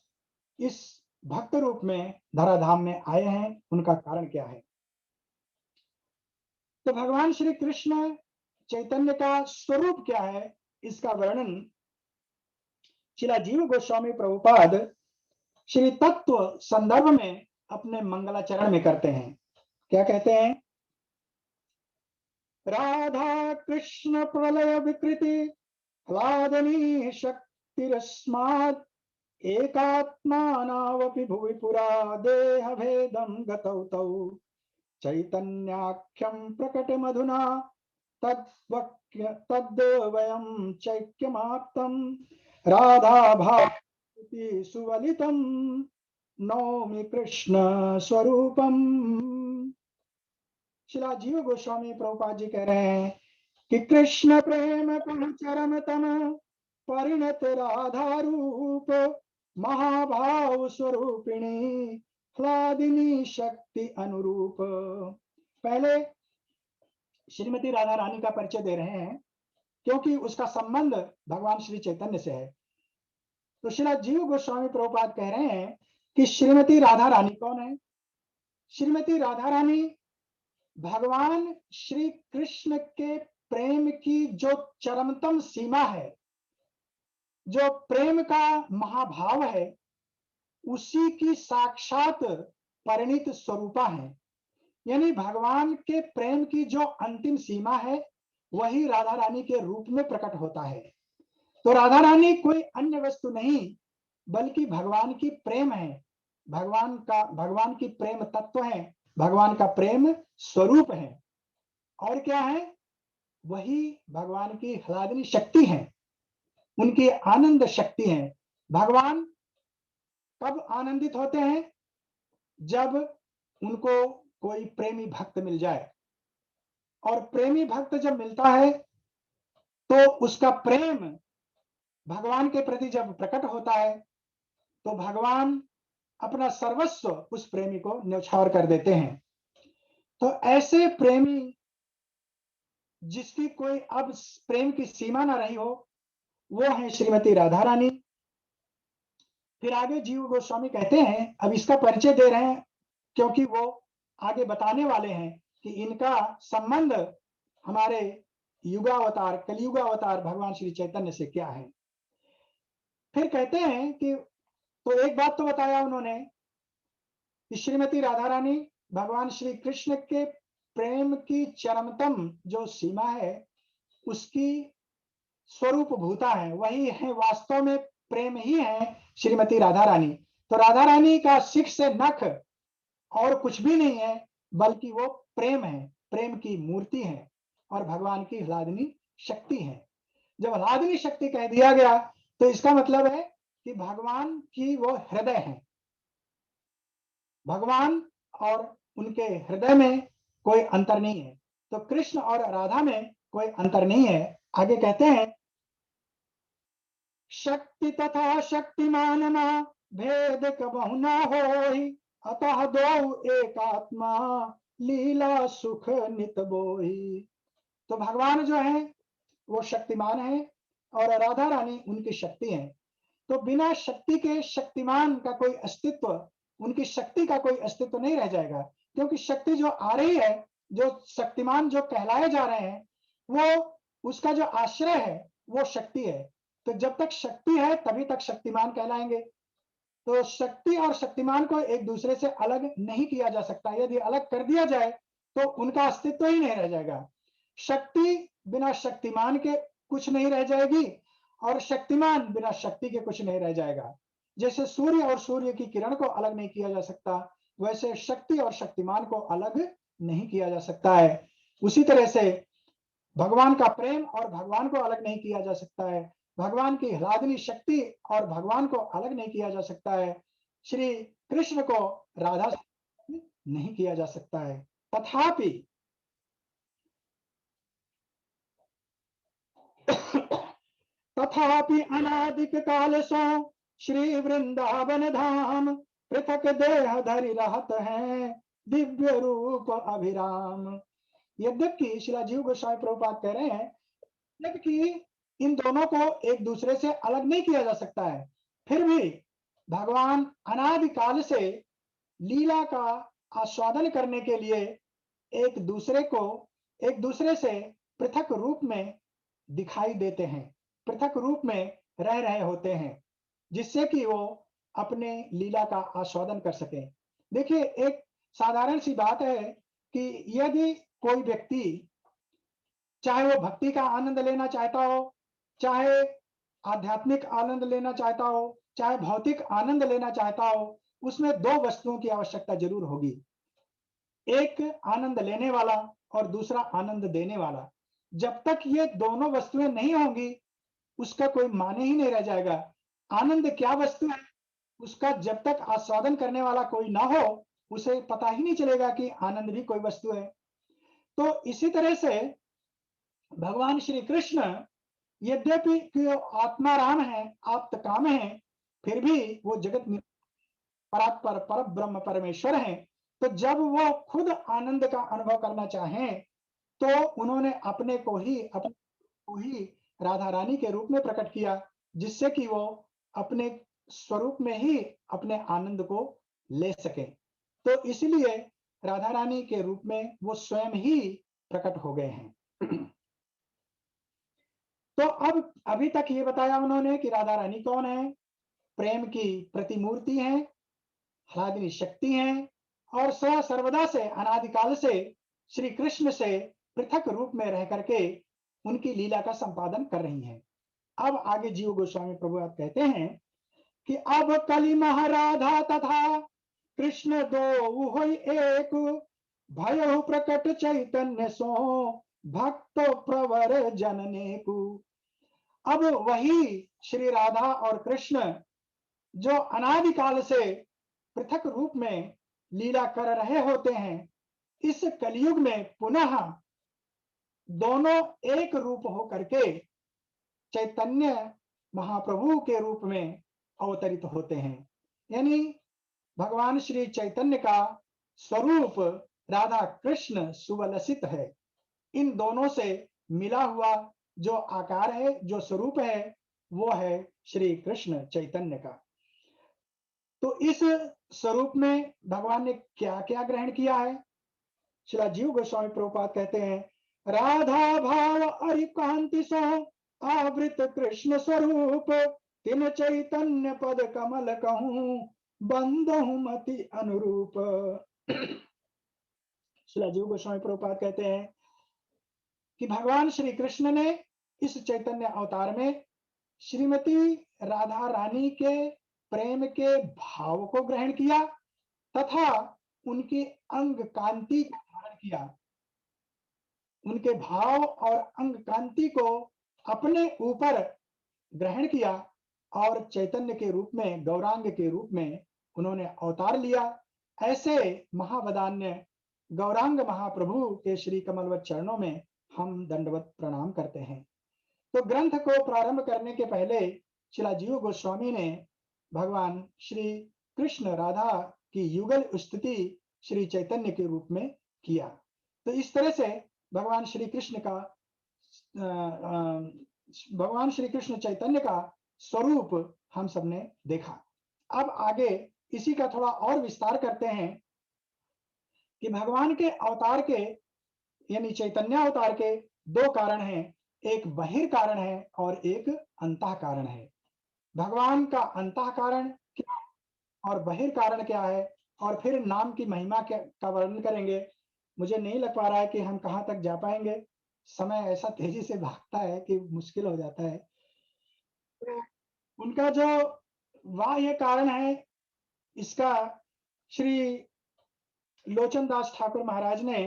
इस भक्त रूप में धराधाम में आए हैं, उनका कारण क्या है। तो भगवान श्री कृष्ण चैतन्य का स्वरूप क्या है, इसका वर्णन श्रील जीव गोस्वामी प्रभुपाद श्री तत्व संदर्भ में अपने मंगलाचरण में करते हैं। क्या कहते हैं? राधा कृष्ण प्रलय विकृति ह्लादनी शक्तिरस्मात् एकात्मानावपि भुवि पुरा देह भेदं गतौ तौ चैतन्याख्यं प्रकट मधुना तद्वयं चैक्यमाप्तं राधा भाति सुवलितम नौमि कृष्ण स्वरूपम। शिला जीव गोस्वामी प्रभुपाद जी कह रहे हैं कि कृष्ण प्रेम का चरम तम परिणत राधा रूप महाभाव स्वरूपिणी ह्लादिनी शक्ति अनुरूप। पहले श्रीमती राधा रानी का परिचय दे रहे हैं क्योंकि उसका संबंध भगवान श्री चैतन्य से है। तो श्रीला जीव गोस्वामी प्रभुपाद कह रहे हैं कि श्रीमती राधा रानी कौन है? श्रीमती राधा रानी भगवान श्री कृष्ण के प्रेम की जो चरमतम सीमा है, जो प्रेम का महाभाव है, उसी की साक्षात परिणित स्वरूपा है। यानी भगवान के प्रेम की जो अंतिम सीमा है वही राधा रानी के रूप में प्रकट होता है। तो राधा रानी कोई अन्य वस्तु नहीं बल्कि भगवान की प्रेम है, भगवान की प्रेम तत्व है, भगवान का प्रेम स्वरूप है। और क्या है? वही भगवान की ह्लादिनी शक्ति है, उनकी आनंद शक्ति है। भगवान कब आनंदित होते हैं? जब उनको कोई प्रेमी भक्त मिल जाए, और प्रेमी भक्त जब मिलता है तो उसका प्रेम भगवान के प्रति जब प्रकट होता है तो भगवान अपना सर्वस्व उस प्रेमी को न्यौछावर कर देते हैं। तो ऐसे प्रेमी जिसकी कोई अब प्रेम की सीमा ना रही हो, वो है श्रीमती राधा रानी। फिर आगे जीव गोस्वामी कहते हैं, अब इसका परिचय दे रहे हैं क्योंकि वो आगे बताने वाले हैं कि इनका संबंध हमारे युगावतार कलियुगावतार भगवान श्री चैतन्य से क्या है। फिर कहते हैं कि तो एक बात तो बताया उन्होंने कि श्रीमती राधा रानी भगवान श्री कृष्ण के प्रेम की चरमतम जो सीमा है उसकी स्वरूप भूता है, वही है, वास्तव में प्रेम ही है श्रीमती राधा रानी। तो राधा रानी का शिख से नख और कुछ भी नहीं है बल्कि वो प्रेम है, प्रेम की मूर्ति है और भगवान की ह्लादिनी शक्ति है। जब ह्लादिनी शक्ति कह दिया गया तो इसका मतलब है कि भगवान की वो हृदय है, भगवान और उनके हृदय में कोई अंतर नहीं है। तो कृष्ण और राधा में कोई अंतर नहीं है। आगे कहते हैं, शक्ति तथा शक्तिमान ना भेद कबहु न होई, अतः दो एक आत्मा लीला सुख नित बोई। तो भगवान जो है वो शक्तिमान है और राधा रानी उनकी शक्ति है। तो बिना शक्ति के शक्तिमान का कोई अस्तित्व, उनकी शक्ति का कोई अस्तित्व नहीं रह जाएगा, क्योंकि शक्ति जो आ रही है, जो शक्तिमान जो कहलाए जा रहे हैं, वो उसका जो आश्रय है वो शक्ति है। तो जब तक शक्ति है तभी तक शक्तिमान कहलाएंगे। तो शक्ति और शक्तिमान को एक दूसरे से अलग नहीं किया जा सकता। यदि अलग कर दिया जाए तो उनका अस्तित्व ही नहीं रह जाएगा। शक्ति बिना शक्तिमान के कुछ नहीं रह जाएगी और शक्तिमान बिना शक्ति के कुछ नहीं रह जाएगा। जैसे सूर्य और सूर्य की किरण को अलग नहीं किया जा सकता, वैसे शक्ति और शक्तिमान को अलग नहीं किया जा सकता है। उसी तरह से भगवान का प्रेम और भगवान को अलग नहीं किया जा सकता है, भगवान की ह्लादिनी शक्ति और भगवान को अलग नहीं किया जा सकता है, श्री कृष्ण को राधा से नहीं किया जा सकता है। तथापि अनादिक काल सो श्री वृंदावन धाम पृथक देह धरि रहत है दिव्य रूप अभिराम। यद्यपि श्रीला जीव गोस्वामी प्रभुपाद कह रहे हैं कि इन दोनों को एक दूसरे से अलग नहीं किया जा सकता है, फिर भी भगवान अनादिकाल से लीला का आस्वादन करने के लिए एक दूसरे से पृथक रूप में दिखाई देते हैं, पृथक रूप में रह रहे होते हैं, जिससे कि वो अपने लीला का आस्वादन कर सके। देखिए, एक साधारण सी बात है कि यदि कोई व्यक्ति चाहे वो भक्ति का आनंद लेना चाहता हो, चाहे आध्यात्मिक आनंद लेना चाहता हो, चाहे भौतिक आनंद लेना चाहता हो, उसमें दो वस्तुओं की आवश्यकता जरूर होगी, एक आनंद लेने वाला और दूसरा आनंद देने वाला। जब तक ये दोनों वस्तुएं नहीं होंगी उसका कोई माने ही नहीं रह जाएगा। आनंद क्या वस्तु है, उसका जब तक आस्वादन करने वाला कोई ना हो, उसे पता ही नहीं चलेगा कि आनंद भी कोई वस्तु है। तो इसी तरह से भगवान श्री कृष्ण यद्यपि कि आत्माराम है, आप्तकाम है, फिर भी वो जगत परात्पर पर ब्रह्म परमेश्वर हैं। तो जब वो खुद आनंद का अनुभव करना चाहें, तो उन्होंने अपने को ही राधा रानी के रूप में प्रकट किया, जिससे कि वो अपने स्वरूप में ही अपने आनंद को ले सके। तो इसलिए राधा रानी के रूप में वो स्वयं ही प्रकट हो गए हैं। तो अब अभी तक ये बताया उन्होंने कि राधा रानी कौन है, प्रेम की प्रतिमूर्ति है, ह्लादिनी शक्ति है, और सदा सर्वदा से अनादिकाल से श्री कृष्ण से पृथक रूप में रह करके उनकी लीला का संपादन कर रही हैं। अब आगे जीव गोस्वामी प्रभु आप कहते हैं कि अब कली महाराधा तथा कृष्ण दो होई एक, भयो प्रकट चैतन्य सो भक्त प्रवर जनने को। अब वही श्री राधा और कृष्ण जो अनादिकाल से पृथक रूप में लीला कर रहे होते हैं, इस कलयुग में पुनः दोनों एक रूप हो करके चैतन्य महाप्रभु के रूप में अवतरित होते हैं। यानी भगवान श्री चैतन्य का स्वरूप राधा कृष्ण सुवलसित है। इन दोनों से मिला हुआ जो आकार है, जो स्वरूप है, वो है श्री कृष्ण चैतन्य का। तो इस स्वरूप में भगवान ने क्या क्या ग्रहण किया है? श्रीला जीव गोस्वामी प्रभुपाद कहते हैं, राधा भाव अरिकांति सो आवृत कृष्ण स्वरूप, तिन चैतन्य पद कमल कहूं बंदहु मति अनुरूप। श्रीला जीव गोस्वामी प्रभुपाद कहते हैं कि भगवान श्री कृष्ण ने इस चैतन्य अवतार में श्रीमती राधा रानी के प्रेम के भाव को ग्रहण किया तथा उनकी अंग कांति को धारण किया। उनके भाव और अंग कांति को अपने ऊपर ग्रहण किया और चैतन्य के रूप में, गौरांग के रूप में उन्होंने अवतार लिया। ऐसे महावदान्य गौरांग महाप्रभु के श्री कमलवत चरणों में हम दंडवत प्रणाम करते हैं। तो ग्रंथ को प्रारंभ करने के पहले श्रीला जीव गोस्वामी ने भगवान श्री कृष्ण राधा की युगल स्तुति श्री चैतन्य के रूप में किया। तो इस तरह से भगवान श्री कृष्ण चैतन्य का स्वरूप हम सबने देखा। अब आगे इसी का थोड़ा और विस्तार करते हैं कि भगवान के अवतार के यानी चैतन्य अवतार के दो कारण हैं, एक बहिर कारण है और एक अंतः कारण है। भगवान का अंतः कारण क्या और बहिर कारण क्या है, और फिर नाम की महिमा का वर्णन करेंगे। मुझे नहीं लग पा रहा है कि हम कहाँ तक जा पाएंगे, समय ऐसा तेजी से भागता है कि मुश्किल हो जाता है। उनका जो बाह्य कारण है, इसका श्री लोचन दास ठाकुर महाराज ने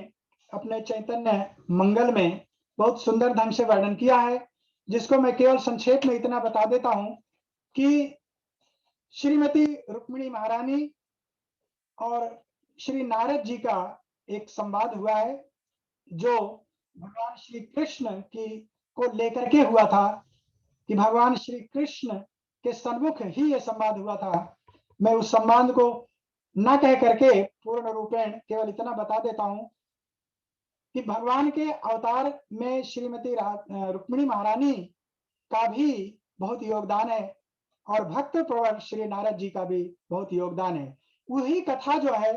अपने चैतन्य मंगल में बहुत सुंदर ढंग से वर्णन किया है, जिसको मैं केवल संक्षेप में इतना बता देता हूं कि श्रीमती रुक्मिणी महारानी और श्री नारद जी का एक संवाद हुआ है, जो भगवान श्री कृष्ण की को लेकर के हुआ था, कि भगवान श्री कृष्ण के सन्मुख ही यह संवाद हुआ था। मैं उस संवाद को न कह करके पूर्ण रूपेण केवल इतना बता देता हूं कि भगवान के अवतार में श्रीमती रुक्मिणी महारानी का भी बहुत योगदान है और भक्त प्रवर श्री नारद जी का भी बहुत योगदान है। वही कथा जो है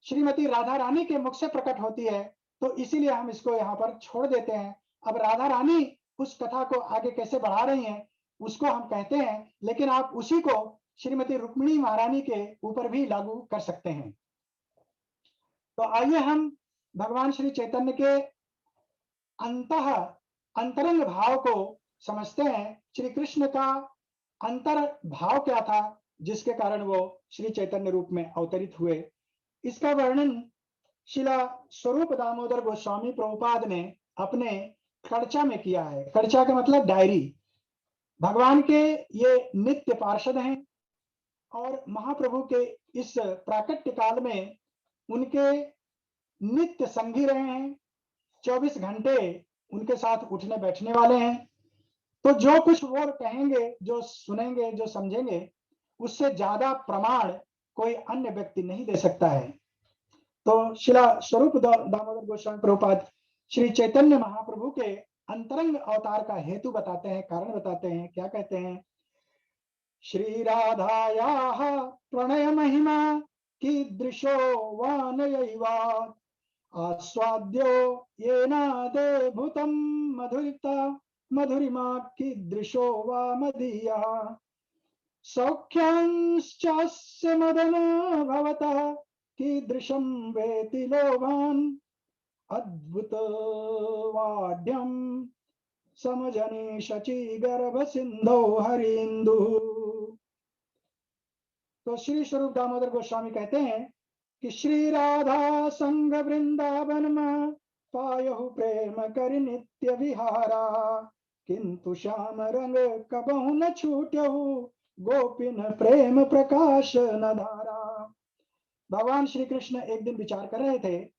श्रीमती राधा रानी के मुख से प्रकट होती है, तो इसीलिए हम इसको यहाँ पर छोड़ देते हैं। अब राधा रानी उस कथा को आगे कैसे बढ़ा रही हैं उसको हम कहते हैं, लेकिन आप उसी को श्रीमती रुक्मिणी महारानी के ऊपर भी लागू कर सकते हैं। तो आइए हम भगवान श्री चैतन्य के अंतरंग भाव को समझते हैं। श्री कृष्ण का अंतर भाव क्या था जिसके कारण वो श्री चैतन्य रूप में अवतरित हुए, इसका वर्णन शिला स्वरूप दामोदर गोस्वामी प्रभुपाद ने अपने कर्चा में किया है। कर्चा का मतलब डायरी। भगवान के ये नित्य पार्षद हैं और महाप्रभु के इस प्राकट्य काल में उनके नित्य संगी रहे हैं। 24 घंटे उनके साथ उठने बैठने वाले हैं। तो जो कुछ वो कहेंगे, जो सुनेंगे, जो समझेंगे, उससे ज्यादा प्रमाण कोई अन्य व्यक्ति नहीं दे सकता है। तो शिला स्वरूप दामोदर गोस्वामी प्रभुपाद श्री चैतन्य महाप्रभु के अंतरंग अवतार का हेतु बताते हैं, कारण बताते हैं। क्या कहते हैं? श्री राधायाः प्रणय महिमा कीदृशो वानयैवा आस्वाद्यो येनादे भूतं मधुरिता मधुरिमा कीदृशो वा मदीयः सौख्यांश्चास्य मदनो भवतः कीदृशं वेति लोभान् अद्भुतवाढ्यं समजने शची गर्भ सिंधौ हरिंदु। तो श्री स्वरूप दामोदर गोस्वामी कहते हैं कि श्री राधा संग वृंदावन में पायहु प्रेम कर नित्य विहारा किंतु श्याम रंग कबहु न छूटहु गोपिन प्रेम प्रकाश न धारा। भगवान श्री कृष्ण एक दिन विचार कर रहे थे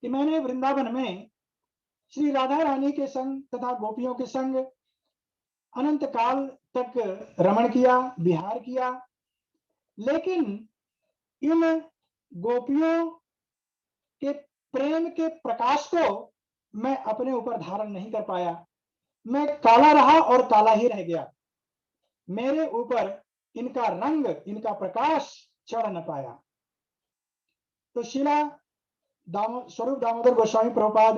कि मैंने वृंदावन में श्री राधा रानी के संग तथा गोपियों के संग अनंत काल तक रमण किया, विहार किया, लेकिन इन गोपियों के प्रेम के प्रकाश को मैं अपने ऊपर धारण नहीं कर पाया। मैं काला रहा और काला ही रह गया। मेरे ऊपर इनका रंग, इनका प्रकाश चढ़ न पाया। तो शिला स्वरूप दामोदर गोस्वामी प्रभुपाद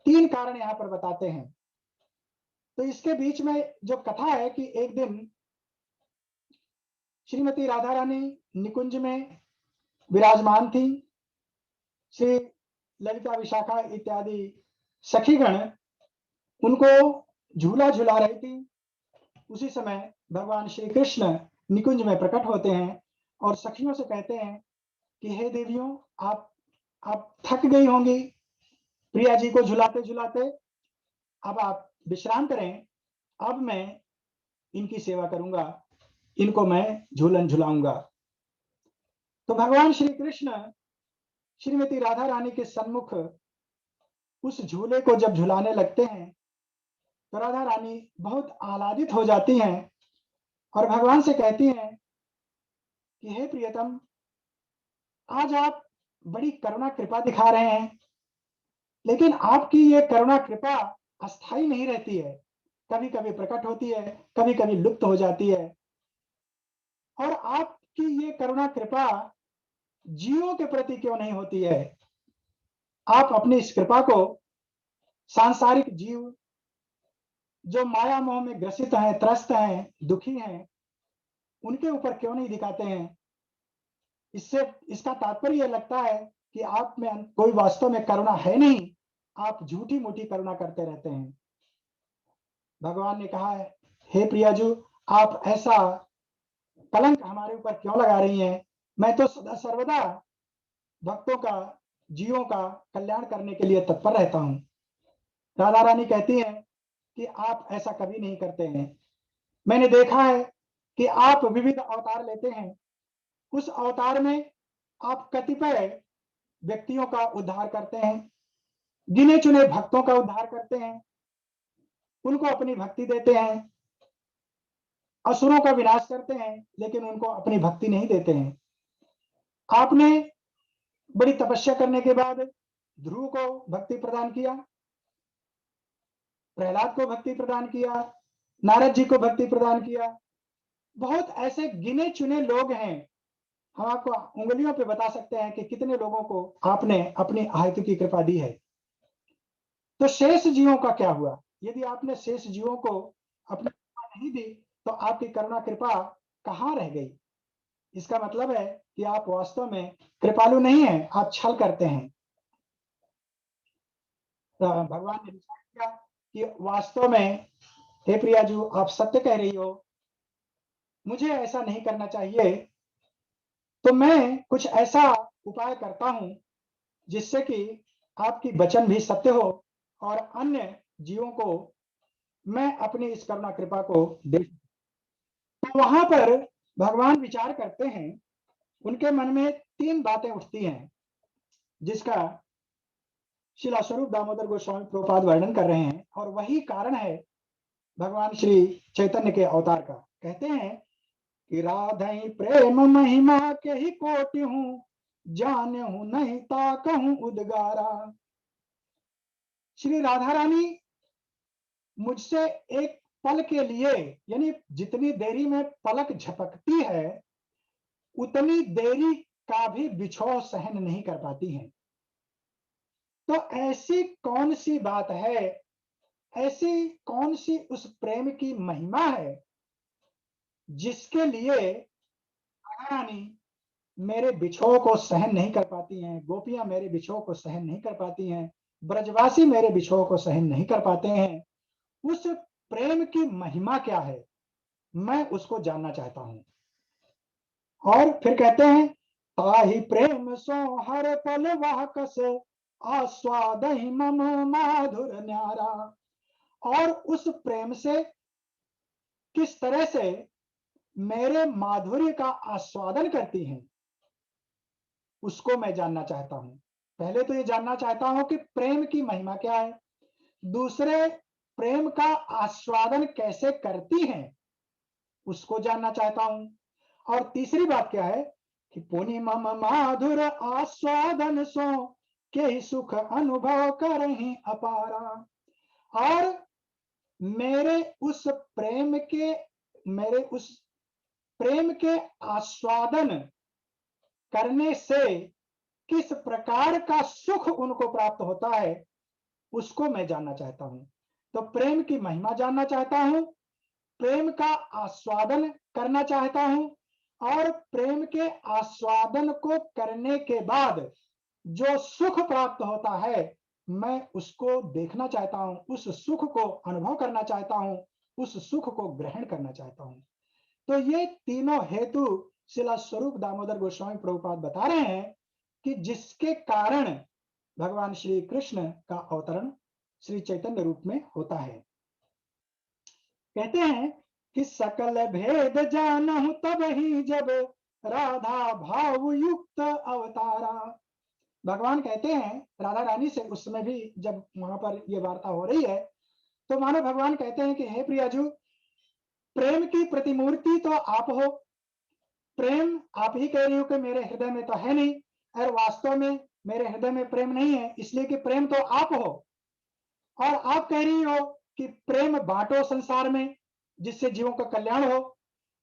3 कारण यहां पर बताते हैं। तो इसके बीच में जो कथा है कि एक दिन श्रीमती राधा रानी निकुंज में विराजमान थी। श्री ललिता विशाखा इत्यादि सखीगण उनको झूला झुला रही थी। उसी समय भगवान श्री कृष्ण निकुंज में प्रकट होते हैं और सखियों से कहते हैं कि हे देवियों, आप थक गई होंगी प्रिया जी को झुलाते झुलाते, अब आप विश्राम करें, अब मैं इनकी सेवा करूंगा, इनको मैं झूलन झुलाऊंगा। तो भगवान श्री कृष्ण श्रीमती राधा रानी के सन्मुख उस झूले को जब झुलाने लगते हैं तो राधा रानी बहुत आह्लादित हो जाती हैं और भगवान से कहती हैं कि हे प्रियतम, आज आप बड़ी करुणा कृपा दिखा रहे हैं, लेकिन आपकी ये करुणा कृपा अस्थाई नहीं रहती है। कभी कभी प्रकट होती है, कभी कभी लुप्त हो जाती है। और आपकी ये करुणा कृपा जीवों के प्रति क्यों नहीं होती है? आप अपनी इस कृपा को सांसारिक जीव जो माया मोह में ग्रसित हैं, त्रस्त हैं, दुखी हैं, उनके ऊपर क्यों नहीं दिखाते हैं? इसका तात्पर्य यह लगता है कि आप में कोई वास्तव में करुणा है नहीं, आप झूठी मूठी करुणा करते रहते हैं। भगवान ने कहा है, हे प्रियाजू, आप ऐसा कलंक हमारे ऊपर क्यों लगा रही हैं? मैं तो सदा सर्वदा भक्तों का, जीवों का कल्याण करने के लिए तत्पर रहता हूं। राधा रानी कहती हैं कि आप ऐसा कभी नहीं करते हैं। मैंने देखा है कि आप विविध अवतार लेते हैं। उस अवतार में आप कतिपय व्यक्तियों का उद्धार करते हैं, गिने चुने भक्तों का उद्धार करते हैं, उनको अपनी भक्ति देते हैं, असुरों का विनाश करते हैं, लेकिन उनको अपनी भक्ति नहीं देते हैं। आपने बड़ी तपस्या करने के बाद ध्रुव को भक्ति प्रदान किया, प्रहलाद को भक्ति प्रदान किया, नारद जी को भक्ति प्रदान किया। बहुत ऐसे गिने चुने लोग हैं, हम आपको उंगलियों पे बता सकते हैं कि कितने लोगों को आपने अपनी आयतु की कृपा दी है। तो शेष जीवों का क्या हुआ? यदि आपने शेष जीवों को अपनी कृपा नहीं दी तो आपकी करुणा कृपा कहां रह गई? इसका मतलब है कि आप वास्तव में कृपालु नहीं हैं, आप छल करते हैं। तो भगवान ने विचार किया कि वास्तव में हे प्रियाजू, आप सत्य कह रही हो, मुझे ऐसा नहीं करना चाहिए। तो मैं कुछ ऐसा उपाय करता हूं जिससे कि आपकी वचन भी सत्य हो और अन्य जीवों को मैं अपनी इस करुणा कृपा को देख। तो वहां पर भगवान विचार करते हैं, उनके मन में 3 बातें उठती हैं, जिसका शिला स्वरूप दामोदर गोस्वामी प्रभुपाद वर्णन कर रहे हैं, और वही कारण है भगवान श्री चैतन्य के अवतार का। कहते हैं कि राधई प्रेम महिमा के ही कोटि हूं, जाने हूं नहीं ताकहूं उद्गारा। श्री राधा रानी मुझसे एक पल के लिए, यानी जितनी देरी में पलक झपकती है उतनी देरी का भी बिछोह सहन नहीं कर पाती हैं। तो ऐसी कौन सी बात है, ऐसी कौन सी उस प्रेम की महिमा है जिसके लिए राधा रानी मेरे बिछोह को सहन नहीं कर पाती हैं, गोपियां मेरे बिछोह को सहन नहीं कर पाती हैं, ब्रजवासी मेरे बिछोह को सहन नहीं कर पाते हैं। उस प्रेम की महिमा क्या है, मैं उसको जानना चाहता हूं। और फिर कहते हैं, ताहि प्रेम सो हर पल वह कस, आस्वाद ही मम माधुर न्यारा। और उस प्रेम से किस तरह से मेरे माधुर्य का आस्वादन करती हैं, उसको मैं जानना चाहता हूं। पहले तो ये जानना चाहता हूं कि प्रेम की महिमा क्या है, दूसरे प्रेम का आस्वादन कैसे करती हैं, उसको जानना चाहता हूं। और तीसरी बात क्या है कि पुनि मम माधुर आस्वादन सो के सुख अनुभव करहि अपारा। और मेरे उस प्रेम के मेरे उस प्रेम के आस्वादन करने से किस प्रकार का सुख उनको प्राप्त होता है, उसको मैं जानना चाहता हूं। तो प्रेम की महिमा जानना चाहता हूं, प्रेम का आस्वादन करना चाहता हूं, और प्रेम के आस्वादन को करने के बाद जो सुख प्राप्त होता है मैं उसको देखना चाहता हूं, उस सुख को अनुभव करना चाहता हूं, उस सुख को ग्रहण करना चाहता हूं। तो ये तीनों हेतु शिला स्वरूप दामोदर गोस्वामी प्रभुपाद बता रहे हैं कि जिसके कारण भगवान श्री कृष्ण का अवतरण श्री चैतन्य रूप में होता है। कहते हैं कि सकल भेद जानहु तब ही जब राधा भाव युक्त अवतारा। भगवान कहते हैं राधा रानी से, उस समय भी जब वहां पर ये वार्ता हो रही है, तो मानो भगवान कहते हैं कि हे प्रियाजू, प्रेम की प्रतिमूर्ति तो आप हो, प्रेम आप ही कह रही हो कि मेरे हृदय में तो है नहीं, और वास्तव में मेरे हृदय में प्रेम नहीं है, इसलिए कि प्रेम तो आप हो। और आप कह रही हो कि प्रेम बांटो संसार में जिससे जीवों का कल्याण हो।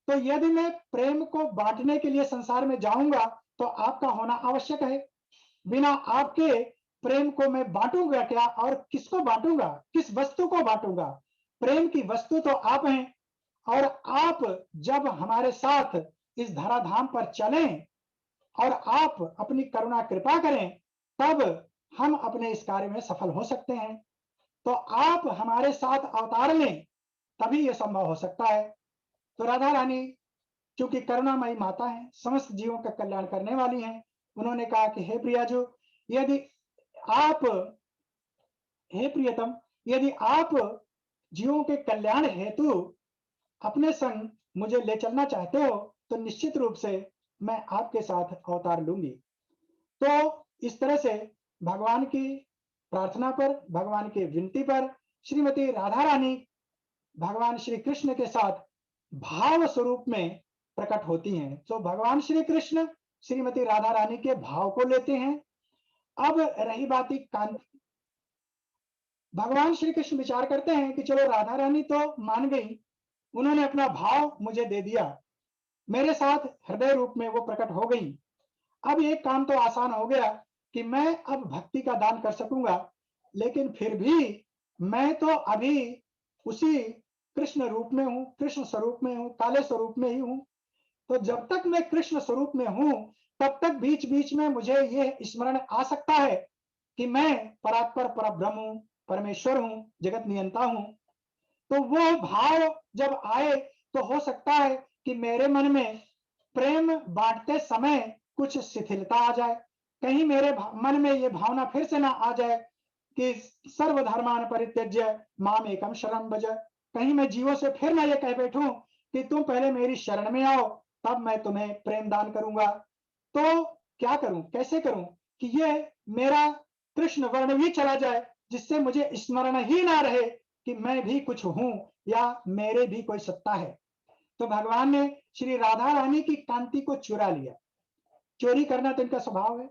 तो यदि मैं प्रेम को बांटने के लिए संसार में जाऊंगा तो आपका होना आवश्यक है। बिना आपके प्रेम को मैं बांटूंगा क्या, और किसको बांटूंगा, किस वस्तु को बांटूंगा? प्रेम की वस्तु तो आप हैं, और आप जब हमारे साथ इस धराधाम पर चलें और आप अपनी करुणा कृपा करें, तब हम अपने इस कार्य में सफल हो सकते हैं। तो आप हमारे साथ अवतार लें, तभी यह संभव हो सकता है। तो राधा रानी चूंकि करुणामयी माता है, समस्त जीवों का कल्याण करने वाली हैं, उन्होंने कहा कि हे प्रियाजू, यदि आप, हे प्रियतम, यदि आप जीवों के कल्याण हेतु अपने संग मुझे ले चलना चाहते हो तो निश्चित रूप से मैं आपके साथ अवतार लूंगी। तो इस तरह से भगवान की प्रार्थना पर, भगवान की विनती पर श्रीमती राधा रानी भगवान श्री कृष्ण के साथ भाव स्वरूप में प्रकट होती हैं। तो भगवान श्री कृष्ण श्रीमती राधा रानी के भाव को लेते हैं। अब रही बात कांति, भगवान श्री कृष्ण विचार करते हैं कि चलो राधा रानी तो मान गई, उन्होंने अपना भाव मुझे दे दिया, मेरे साथ हृदय रूप में वो प्रकट हो गई। अब एक काम तो आसान हो गया कि मैं अब भक्ति का दान कर सकूंगा, लेकिन फिर भी मैं तो अभी उसी कृष्ण रूप में हूं, कृष्ण स्वरूप में हूं, काले स्वरूप में ही हूं। तो जब तक मैं कृष्ण स्वरूप में हूं, तब तक बीच बीच में मुझे यह स्मरण आ सकता है कि मैं परात्पर परब्रह्म हूं, परमेश्वर हूं, जगत नियंता हूं। तो वो भाव जब आए तो हो सकता है कि मेरे मन में प्रेम बांटते समय कुछ शिथिलता आ जाए, कहीं मेरे मन में ये भावना फिर से ना आ जाए कि सर्वधर्मान परित्यज्य माम एकम शरणं भज, कहीं मैं जीवों से फिर ना ये कह बैठूं कि तुम पहले मेरी शरण में आओ, तब मैं तुम्हें प्रेम दान करूंगा। तो क्या करूं, कैसे करूं कि ये मेरा कृष्ण वर्ण भी चला जाए, जिससे मुझे स्मरण ही ना रहे कि मैं भी कुछ हूं या मेरे भी कोई सत्ता है। तो भगवान ने श्री राधा रानी की कांति को चुरा लिया। चोरी करना तो इनका स्वभाव है,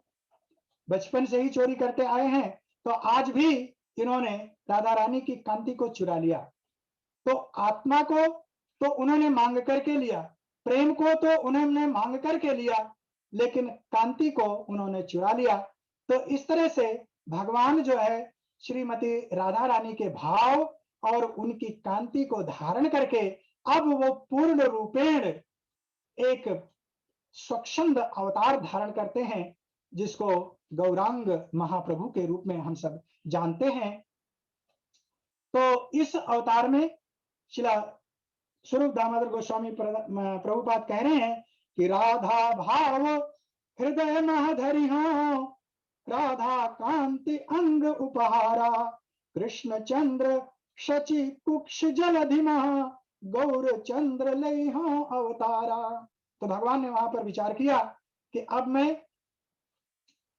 बचपन से ही चोरी करते आए हैं, तो आज भी इन्होंने राधा रानी की कांति को चुरा लिया। तो आत्मा को तो उन्होंने मांग करके लिया, प्रेम को तो उन्होंने मांग करके लिया, लेकिन कांति को उन्होंने चुरा लिया। तो इस तरह से भगवान जो है श्रीमती राधा रानी के भाव और उनकी कांति को धारण करके अब वो पूर्ण रूपेण एक स्वच्छंद अवतार धारण करते हैं, जिसको गौरांग महाप्रभु के रूप में हम सब जानते हैं। तो इस अवतार में शिला स्वरूप दामोदर गोस्वामी प्रभुपाद कह रहे हैं कि राधा भाव हृदय महधरि हो, राधा कांति अंग उपहारा, कृष्ण चंद्र शचि कुक्ष जलधिमा, गौर चंद्र लय हो अवतारा। तो भगवान ने वहां पर विचार किया कि अब मैं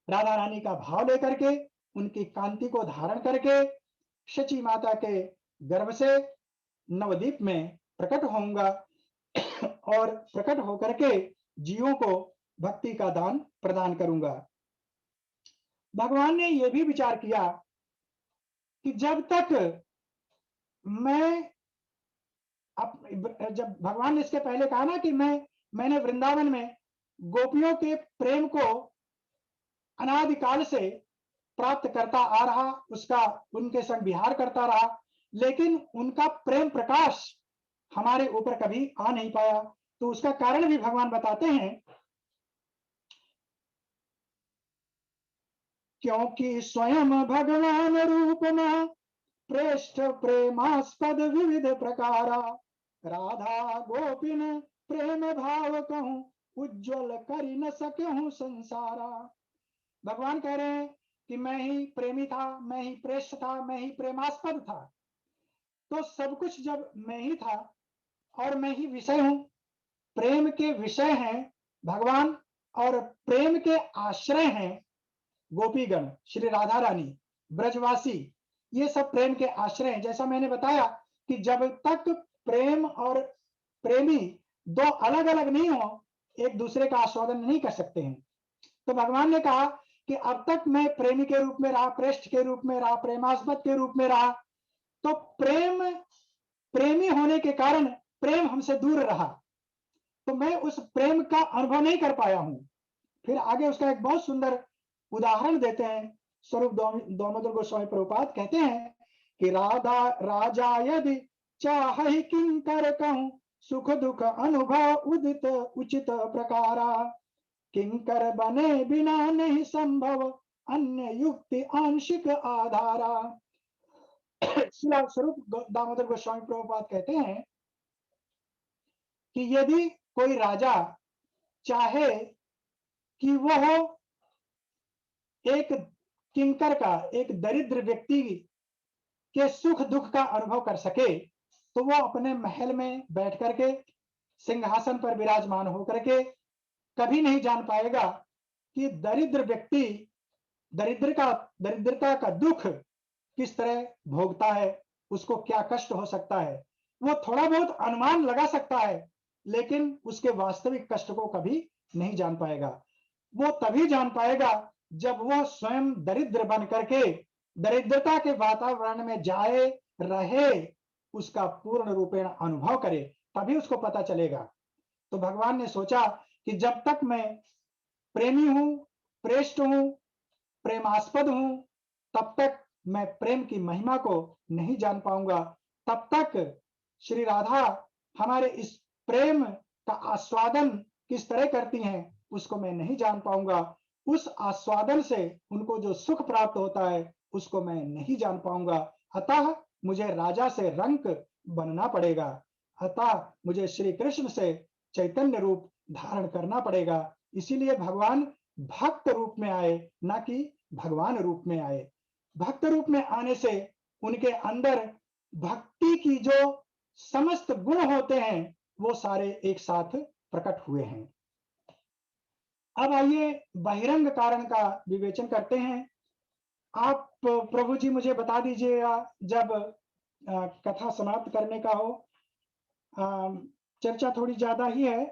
राधा रानी का भाव लेकर के, उनकी कांति को धारण करके शची माता के गर्भ से नवदीप में प्रकट होऊंगा और प्रकट होकर के जीवों को भक्ति का दान प्रदान करूंगा। भगवान ने यह भी विचार किया कि जब तक मैं जब भगवान ने इसके पहले कहा ना कि मैंने वृंदावन में गोपियों के प्रेम को अनादिकाल से प्राप्त करता आ रहा, उसका उनके संग विहार करता रहा, लेकिन उनका प्रेम प्रकाश हमारे ऊपर कभी आ नहीं पाया। तो उसका कारण भी भगवान बताते हैं, क्योंकि स्वयं भगवान रूप में प्रेष्ठ प्रेमास्पद विविध प्रकारा, राधा गोपिन प्रेम भाव कहूं, उज्ज्वल करी न सकूं संसारा। भगवान कह रहे हैं कि मैं ही प्रेमी था, मैं ही प्रेष्ठ था, मैं ही प्रेमास्पद था। तो सब कुछ जब मैं ही था और मैं ही विषय हूं, प्रेम के विषय हैं भगवान और प्रेम के आश्रय हैं गोपीगण, श्री राधा रानी, ब्रजवासी, ये सब प्रेम के आश्रय हैं। जैसा मैंने बताया कि जब तक प्रेम और प्रेमी दो अलग अलग नहीं हो, एक दूसरे का आस्वादन नहीं कर सकते हैं। तो भगवान ने कहा कि अब तक मैं प्रेमी के रूप में रहा, प्रेष्ठ के रूप में रहा, प्रेमास्पद के रूप में रहा, तो प्रेमी होने के कारण प्रेम हमसे दूर रहा, तो मैं उस प्रेम का अनुभव नहीं कर पाया हूं। फिर आगे उसका एक बहुत सुंदर उदाहरण देते हैं स्वरूप दामोदर गोस्वामी प्रभुपाद कहते हैं कि राधा राजा यदि चाहे किंकर कहूं, सुख दुख अनुभव उदित उचित प्रकारा, किंकर बने बिना नहीं संभव, अन्य युक्ति आंशिक आधारा। स्वरूप दामोदर गोस्वामी प्रभुपाद कहते हैं कि यदि कोई राजा चाहे कि वह एक किंकर का, एक दरिद्र व्यक्ति के सुख दुख का अनुभव कर सके, तो वो अपने महल में बैठ करके सिंहासन पर विराजमान होकर के कभी नहीं जान पाएगा कि दरिद्र व्यक्ति दरिद्रता का दुख किस तरह भोगता है, उसको क्या कष्ट हो सकता है। वो थोड़ा बहुत अनुमान लगा सकता है, लेकिन उसके वास्तविक कष्ट को कभी नहीं जान पाएगा। वो तभी जान पाएगा जब वह स्वयं दरिद्र बन करके दरिद्रता के वातावरण में जाए, रहे, उसका पूर्ण रूपेण अनुभव करे, तभी उसको पता चलेगा। तो भगवान ने सोचा कि जब तक मैं प्रेमी हूं, प्रेष्ठ हूं, प्रेमास्पद हूं, तब तक मैं प्रेम की महिमा को नहीं जान पाऊंगा, तब तक श्री राधा हमारे इस प्रेम का आस्वादन किस तरह करती हैं उसको मैं नहीं जान पाऊंगा। उस आस्वादन से उनको जो सुख प्राप्त होता है उसको मैं नहीं जान पाऊंगा। अतः मुझे राजा से रंक बनना पड़ेगा, अतः मुझे श्री कृष्ण से चैतन्य रूप धारण करना पड़ेगा। इसीलिए भगवान भक्त रूप में आए, ना कि भगवान रूप में आए। भक्त रूप में आने से उनके अंदर भक्ति की जो समस्त गुण होते हैं वो सारे एक साथ प्रकट हुए हैं। अब आइए बहिरंग कारण का विवेचन करते हैं। आप प्रभु जी मुझे बता दीजिएगा जब कथा समाप्त करने का हो। चर्चा थोड़ी ज्यादा ही है,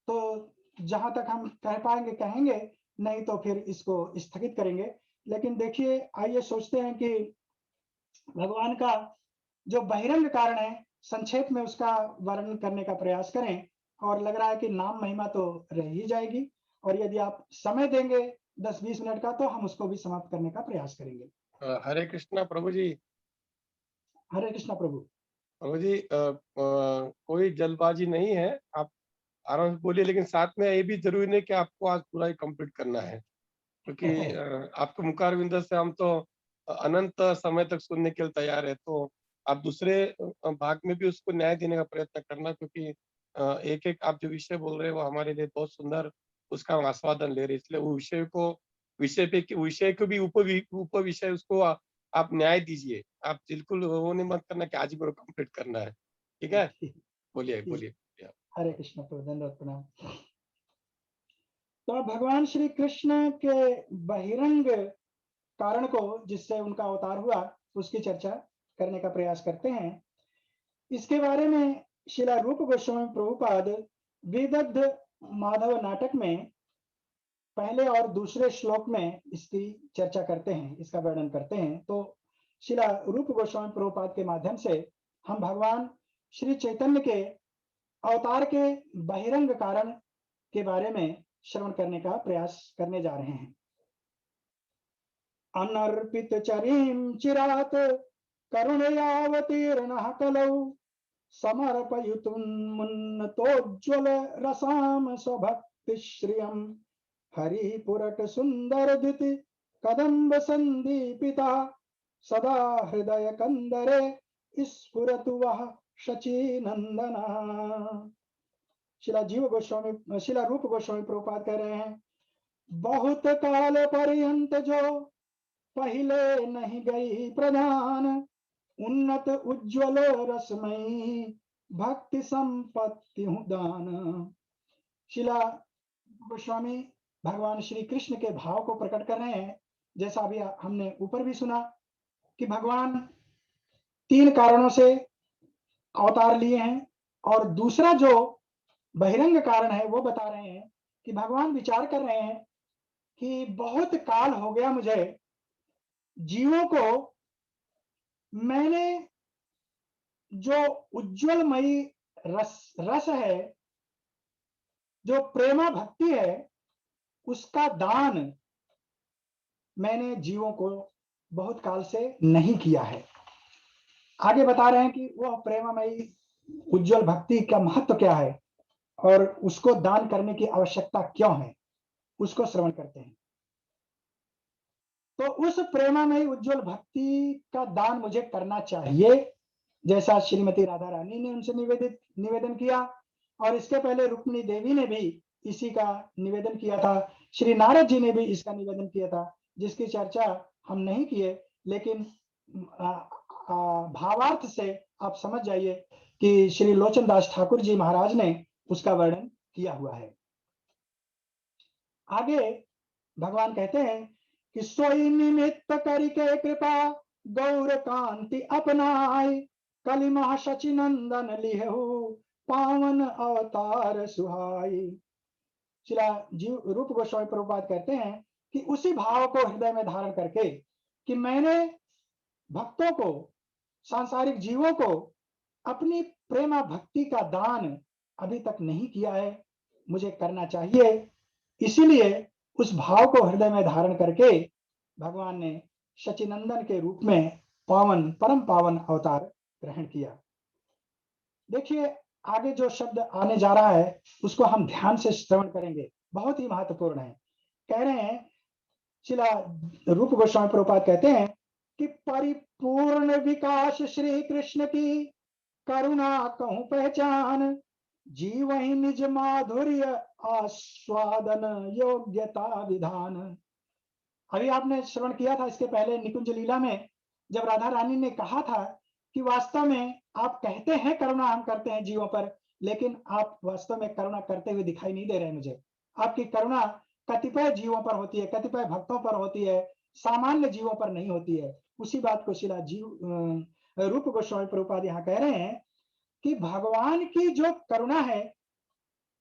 तो जहां तक हम कह पाएंगे कहेंगे, नहीं तो फिर इसको स्थगित करेंगे। लेकिन देखिए, आइए सोचते हैं कि भगवान का जो बहिरंग कारण है, संक्षेप में उसका वर्णन करने का प्रयास करें। और लग रहा है कि नाम महिमा तो रह ही जाएगी, और यदि आप समय देंगे 10-20 मिनट का, तो हम उसको भी समाप्त करने का प्रयास करेंगे। हरे कृष्णा प्रभु जी। हरे कृष्णा प्रभु। प्रभु जी, कोई जल्दबाजी नहीं है, आप आराम से बोलिए, लेकिन साथ में ये भी जरूरी नहीं कि आपको आज पूरा ही कंप्लीट करना है, क्योंकि आपके मुखारविंद से हम तो अनंत समय तक सुनने के लिए तैयार है। तो आप दूसरे भाग में भी उसको न्याय देने का प्रयत्न करना, क्योंकि एक एक आप जो विषय बोल रहे हैं वो हमारे लिए बहुत सुंदर, उसका हम आस्वादन ले रहे हैं। इसलिए वो विषय को भी उप विषय उसको आप न्याय दीजिए। आप बिल्कुल वो नहीं मत करना कि आज ही मेरे कंप्लीट करना है। ठीक है, बोलिए बोलिए। हरे कृष्ण प्रभु, धन्यवाद, प्रणाम। तो भगवान श्री कृष्ण के बहिरंग कारण को, जिससे उनका अवतार हुआ, उसकी चर्चा करने का प्रयास करते हैं। इसके बारे में श्रील रूप गोस्वामी प्रभुपाद विदग्ध माधव नाटक में पहले और दूसरे श्लोक में इसकी चर्चा करते हैं, इसका वर्णन करते हैं। तो श्रील रूप गोस्वामी प्रभुपाद के माध्यम से हम भगवान श्री चैतन्य के अवतार के बहिरंग कारण के बारे में श्रवण करने का प्रयास करने जा रहे हैं। अनर्पित चरीम चिरात करुणयावतीर्णः कलौ समर्पयुतुमुन्नतोज्ज्वल रसाम स्वभक्ति श्रियम् हरि पुरट सुंदर द्युति कदम्ब संदीपिता सदा हृदय कंदरे स्फुरतु वह शची नंदना। शिला रूप गोस्वामी प्रभुपाद कह रहे हैं, बहुत काल पर्यंत जो पहले नहीं गई प्रधान, उन्नत उज्ज्वल रसमयी भक्ति संपत्ति हूँ दान। शिला गोस्वामी भगवान श्री कृष्ण के भाव को प्रकट कर रहे हैं। जैसा अभी हमने ऊपर भी सुना कि भगवान 3 कारणों से अवतार लिए हैं, और दूसरा जो बहिरंग कारण है वो बता रहे हैं कि भगवान विचार कर रहे हैं कि बहुत काल हो गया मुझे, जीवों को मैंने जो उज्ज्वलमयी रस है, जो प्रेमा भक्ति है, उसका दान मैंने जीवों को बहुत काल से नहीं किया है। आगे बता रहे हैं कि वह प्रेममयी उज्जवल भक्ति का महत्व क्या है और उसको दान करने की आवश्यकता क्यों है, उसको श्रवण करते हैं। तो उस प्रेममयी उज्जवल भक्ति का दान मुझे करना चाहिए, जैसा श्रीमती राधा रानी ने उनसे निवेदन किया, और इसके पहले रुक्मिणी देवी ने भी इसी का निवेदन किया था। श्री नारद जी ने भी इसका निवेदन किया था, जिसकी चर्चा हम नहीं किए, लेकिन भावार्थ से आप समझ जाइए कि श्री लोचन दास ठाकुर जी महाराज ने उसका वर्णन किया हुआ है। आगे भगवान कहते हैं कि सोई निमित्त करके कृपा गौर कांति अपनाई, कलिमा शचि नंदन लिहु पावन अवतार सुहाई। श्रीला जीव रूप गोस्वामी प्रभुपाद कहते हैं कि उसी भाव को हृदय में धारण करके कि मैंने भक्तों को, सांसारिक जीवों को अपनी प्रेमा भक्ति का दान अभी तक नहीं किया है, मुझे करना चाहिए। इसीलिए उस भाव को हृदय में धारण करके भगवान ने शचीनंदन के रूप में परम पावन अवतार ग्रहण किया। देखिए, आगे जो शब्द आने जा रहा है उसको हम ध्यान से श्रवण करेंगे, बहुत ही महत्वपूर्ण है। कह रहे हैं, शिला रूप गोस्वामी प्रभुपाद कहते हैं कि परिपूर्ण विकास श्री कृष्ण की करुणा कहूं पहचान, जीव ही निज माधुर्य आस्वादन योग्यता विधान। अभी आपने श्रवण किया था इसके पहले निकुंज लीला में, जब राधा रानी ने कहा था कि वास्तव में आप कहते हैं करुणा हम करते हैं जीवों पर, लेकिन आप वास्तव में करुणा करते हुए दिखाई नहीं दे रहे मुझे। आपकी करुणा कतिपय जीवों पर होती है, कतिपय भक्तों पर होती है, सामान्य जीवों पर नहीं होती है। उसी बात को शिला रूप गोस्वामी प्रभुपाद यहाँ कह रहे हैं कि भगवान की जो करुणा है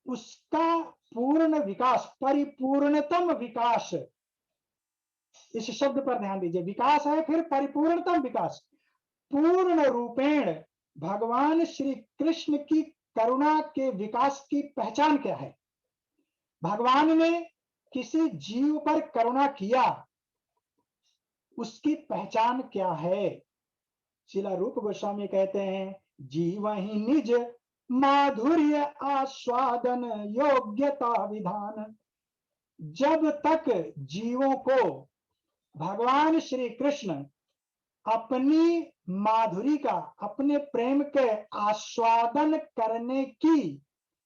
उसका पूर्ण विकास, परिपूर्णतम विकास, इस शब्द पर ध्यान दीजिए। विकास है फिर परिपूर्णतम विकास। पूर्ण रूपेण भगवान श्री कृष्ण की करुणा के विकास की पहचान क्या है? भगवान ने किसी जीव पर करुणा किया, उसकी पहचान क्या है? शिला रूप गोस्वामी कहते हैं, जीव ही निज माधुर्य आस्वादन योग्यता विधान। जब तक जीवों को भगवान श्री कृष्ण अपनी माधुरी का, अपने प्रेम के आस्वादन करने की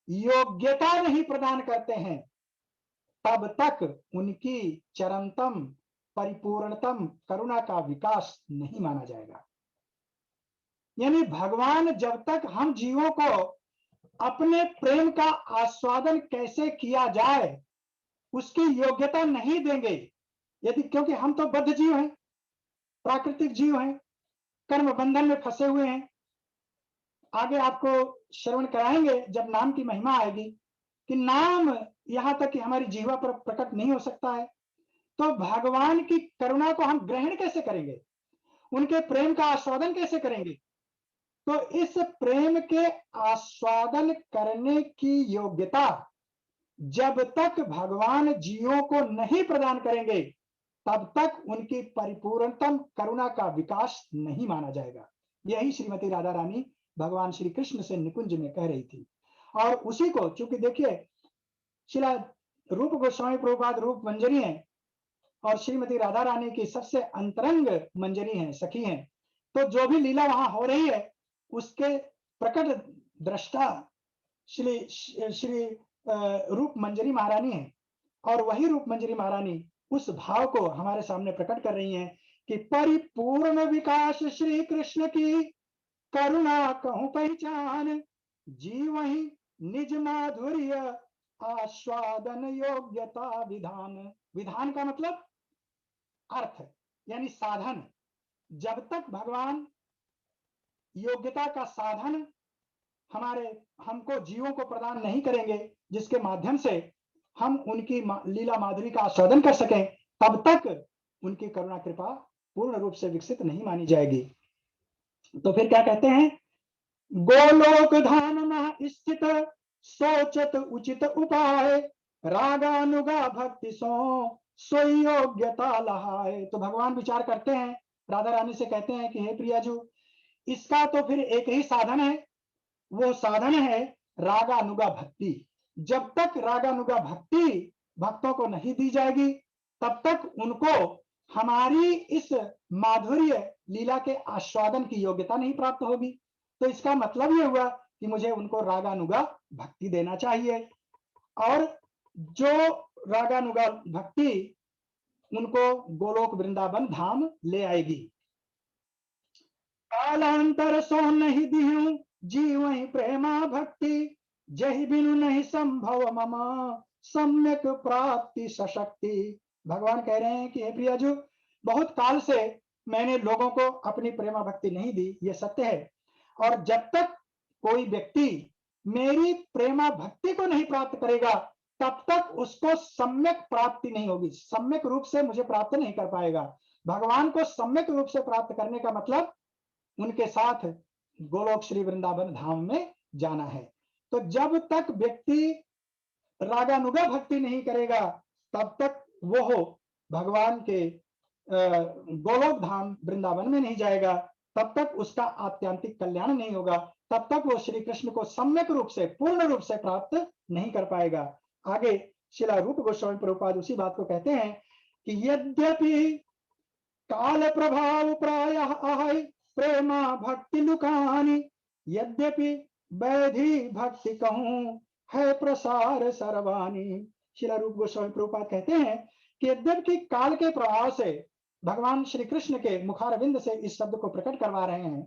योग्यता नहीं प्रदान करते हैं, तब तक उनकी चरमतम परिपूर्णतम करुणा का विकास नहीं माना जाएगा। यानी भगवान जब तक हम जीवों को अपने प्रेम का आस्वादन कैसे किया जाए उसकी योग्यता नहीं देंगे, यदि, क्योंकि हम तो बद्ध जीव हैं, प्राकृतिक जीव हैं, कर्म बंधन में फंसे हुए हैं। आगे आपको श्रवण कराएंगे जब नाम की महिमा आएगी कि नाम यहां तक कि हमारी जीवा पर प्रकट नहीं हो सकता है, तो भगवान की करुणा को हम ग्रहण कैसे करेंगे, उनके प्रेम का आस्वादन कैसे करेंगे? तो इस प्रेम के आस्वादन करने की योग्यता जब तक भगवान जीवों को नहीं प्रदान करेंगे तब तक उनकी परिपूर्णतम करुणा का विकास नहीं माना जाएगा। यही श्रीमती राधा रानी भगवान श्री कृष्ण से निकुंज में कह रही थी। और उसी को, चूंकि देखिए शिला रूप गोस्वामी प्रभुपाद रूप मंजरी है और श्रीमती राधा रानी की सबसे अंतरंग मंजरी है, सखी हैं, तो जो भी लीला वहां हो रही है उसके प्रकट दृष्टा श्री रूप मंजरी महारानी है। और वही रूप मंजरी महारानी उस भाव को हमारे सामने प्रकट कर रही हैं कि परिपूर्ण विकास श्री कृष्ण की करुणा कहूं पहचान, जीव ही निज माधुर्य आस्वादन योग्यता विधान। विधान का मतलब अर्थ, यानी साधन। जब तक भगवान योग्यता का साधन हमको जीवों को प्रदान नहीं करेंगे जिसके माध्यम से हम उनकी लीला माधुरी का आस्वादन कर सकें, तब तक उनकी करुणा कृपा पूर्ण रूप से विकसित नहीं मानी जाएगी। तो फिर क्या कहते हैं, गोलोक धाम में स्थित सोचत उचित उपाय, रागानुगा भक्ति सो योग्यता लहाए। तो भगवान विचार करते हैं, राधा रानी से कहते हैं कि हे प्रियाजू, इसका तो फिर एक ही साधन है, वो साधन है रागानुगा भक्ति। जब तक रागानुगा भक्ति भक्तों को नहीं दी जाएगी तब तक उनको हमारी इस माधुर्य लीला के आस्वादन की योग्यता नहीं प्राप्त होगी। तो इसका मतलब ये हुआ कि मुझे उनको रागानुगा भक्ति देना चाहिए, और जो रागानुगा भक्ति उनको गोलोक वृंदावन धाम ले आएगी। कालांतर सो नहीं दिहूं जीव प्रेमा भक्ति, जही बिनु नहीं संभव ममा सम्यक प्राप्ति सशक्ति। भगवान कह रहे हैं कि हे प्रियाजू, बहुत काल से मैंने लोगों को अपनी प्रेमा भक्ति नहीं दी, ये सत्य है, और जब तक कोई व्यक्ति मेरी प्रेमा भक्ति को नहीं प्राप्त करेगा तब तक उसको सम्यक प्राप्ति नहीं होगी, सम्यक रूप से मुझे प्राप्त नहीं कर पाएगा। भगवान को सम्यक रूप से प्राप्त करने का मतलब उनके साथ गोलोक श्री वृंदावन धाम में जाना है। तो जब तक व्यक्ति रागानुगा भक्ति नहीं करेगा तब तक वो भगवान के गोलोक धाम वृंदावन में नहीं जाएगा, तब तक उसका आत्यांतिक कल्याण नहीं होगा, तब तक वो श्री कृष्ण को सम्यक रूप से, पूर्ण रूप से प्राप्त नहीं कर पाएगा। आगे शिला रूप गोस्वामी प्रभुपाद उसी बात को कहते हैं कि यद्यपि काल प्रभाव प्रायः आहै प्रेमा भक्ति लुकानी, यद्यपि वैधि भक्ति कहूं है प्रसार सर्वानी। शिला रूप गोस्वामी प्रभुपाद कहते हैं कि यद्यपि काल के प्रभाव से भगवान श्री कृष्ण के मुखारविंद से इस शब्द को प्रकट करवा रहे हैं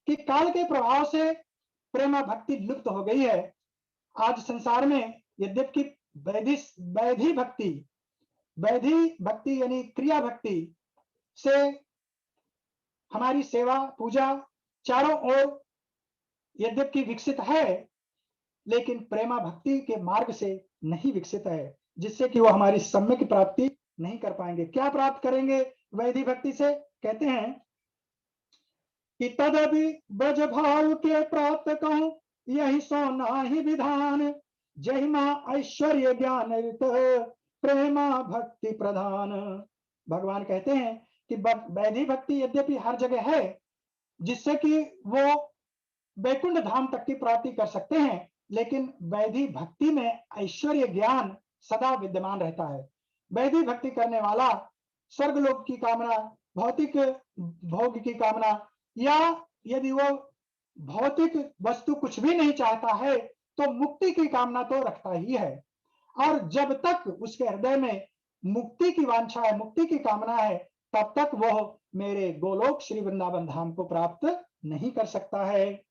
कि काल के प्रभाव से प्रेमा भक्ति लुप्त हो गई है। आज संसार में यद्यपि वैधि भक्ति यानी क्रिया भक्ति से हमारी सेवा पूजा चारों ओर यद्यपि विकसित है, लेकिन प्रेमा भक्ति के मार्ग से नहीं विकसित है, जिससे कि वो हमारी सम्यक प्राप्ति नहीं कर पाएंगे। क्या प्राप्त करेंगे वैधि भक्ति से? कहते हैं कि तदपि ब्रज भाव के प्राप्त कहूं, यही सो नाही विधान, जय मां ऐश्वर्य ज्ञान रित प्रेमा भक्ति प्रधान। भगवान कहते हैं कि वैधि भक्ति यद्यपि हर जगह है, जिससे कि वो वैकुंठ धाम तक की प्राप्ति कर सकते हैं, लेकिन वैधि भक्ति में ऐश्वर्य ज्ञान सदा विद्यमान रहता है। वैधि भक्ति करने वाला स्वर्गलोक की कामना, भौतिक भोग की कामना, या यदि वो भौतिक वस्तु कुछ भी नहीं चाहता है तो मुक्ति की कामना तो रखता ही है। और जब तक उसके हृदय में मुक्ति की वांछा है, मुक्ति की कामना है, तब तक वह मेरे गोलोक श्री वृंदावन धाम को प्राप्त नहीं कर सकता है।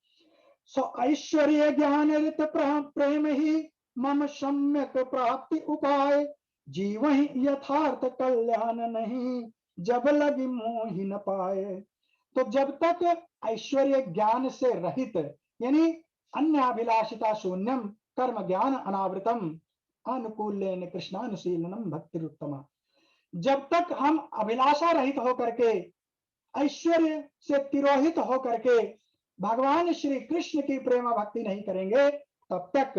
सो ऐश्वर्य ज्ञान रित प्रेम ही मम सम्यक प्राप्ति उपाय, जीव ही यथार्थ कल्याण नहीं, जब लगी मोहि न पाए। तो जब तक ऐश्वर्य ज्ञान से रहित यानी अन्य अभिलाषिता शून्यम कर्म ज्ञान अनावृतम अनुकूलेन कृष्णानुशीलनम भक्तिरुत्तमा, जब तक हम अभिलाषा रहित होकर के, ऐश्वर्य से तिरोहित होकर के भगवान श्री कृष्ण की प्रेमा भक्ति नहीं करेंगे, तब तक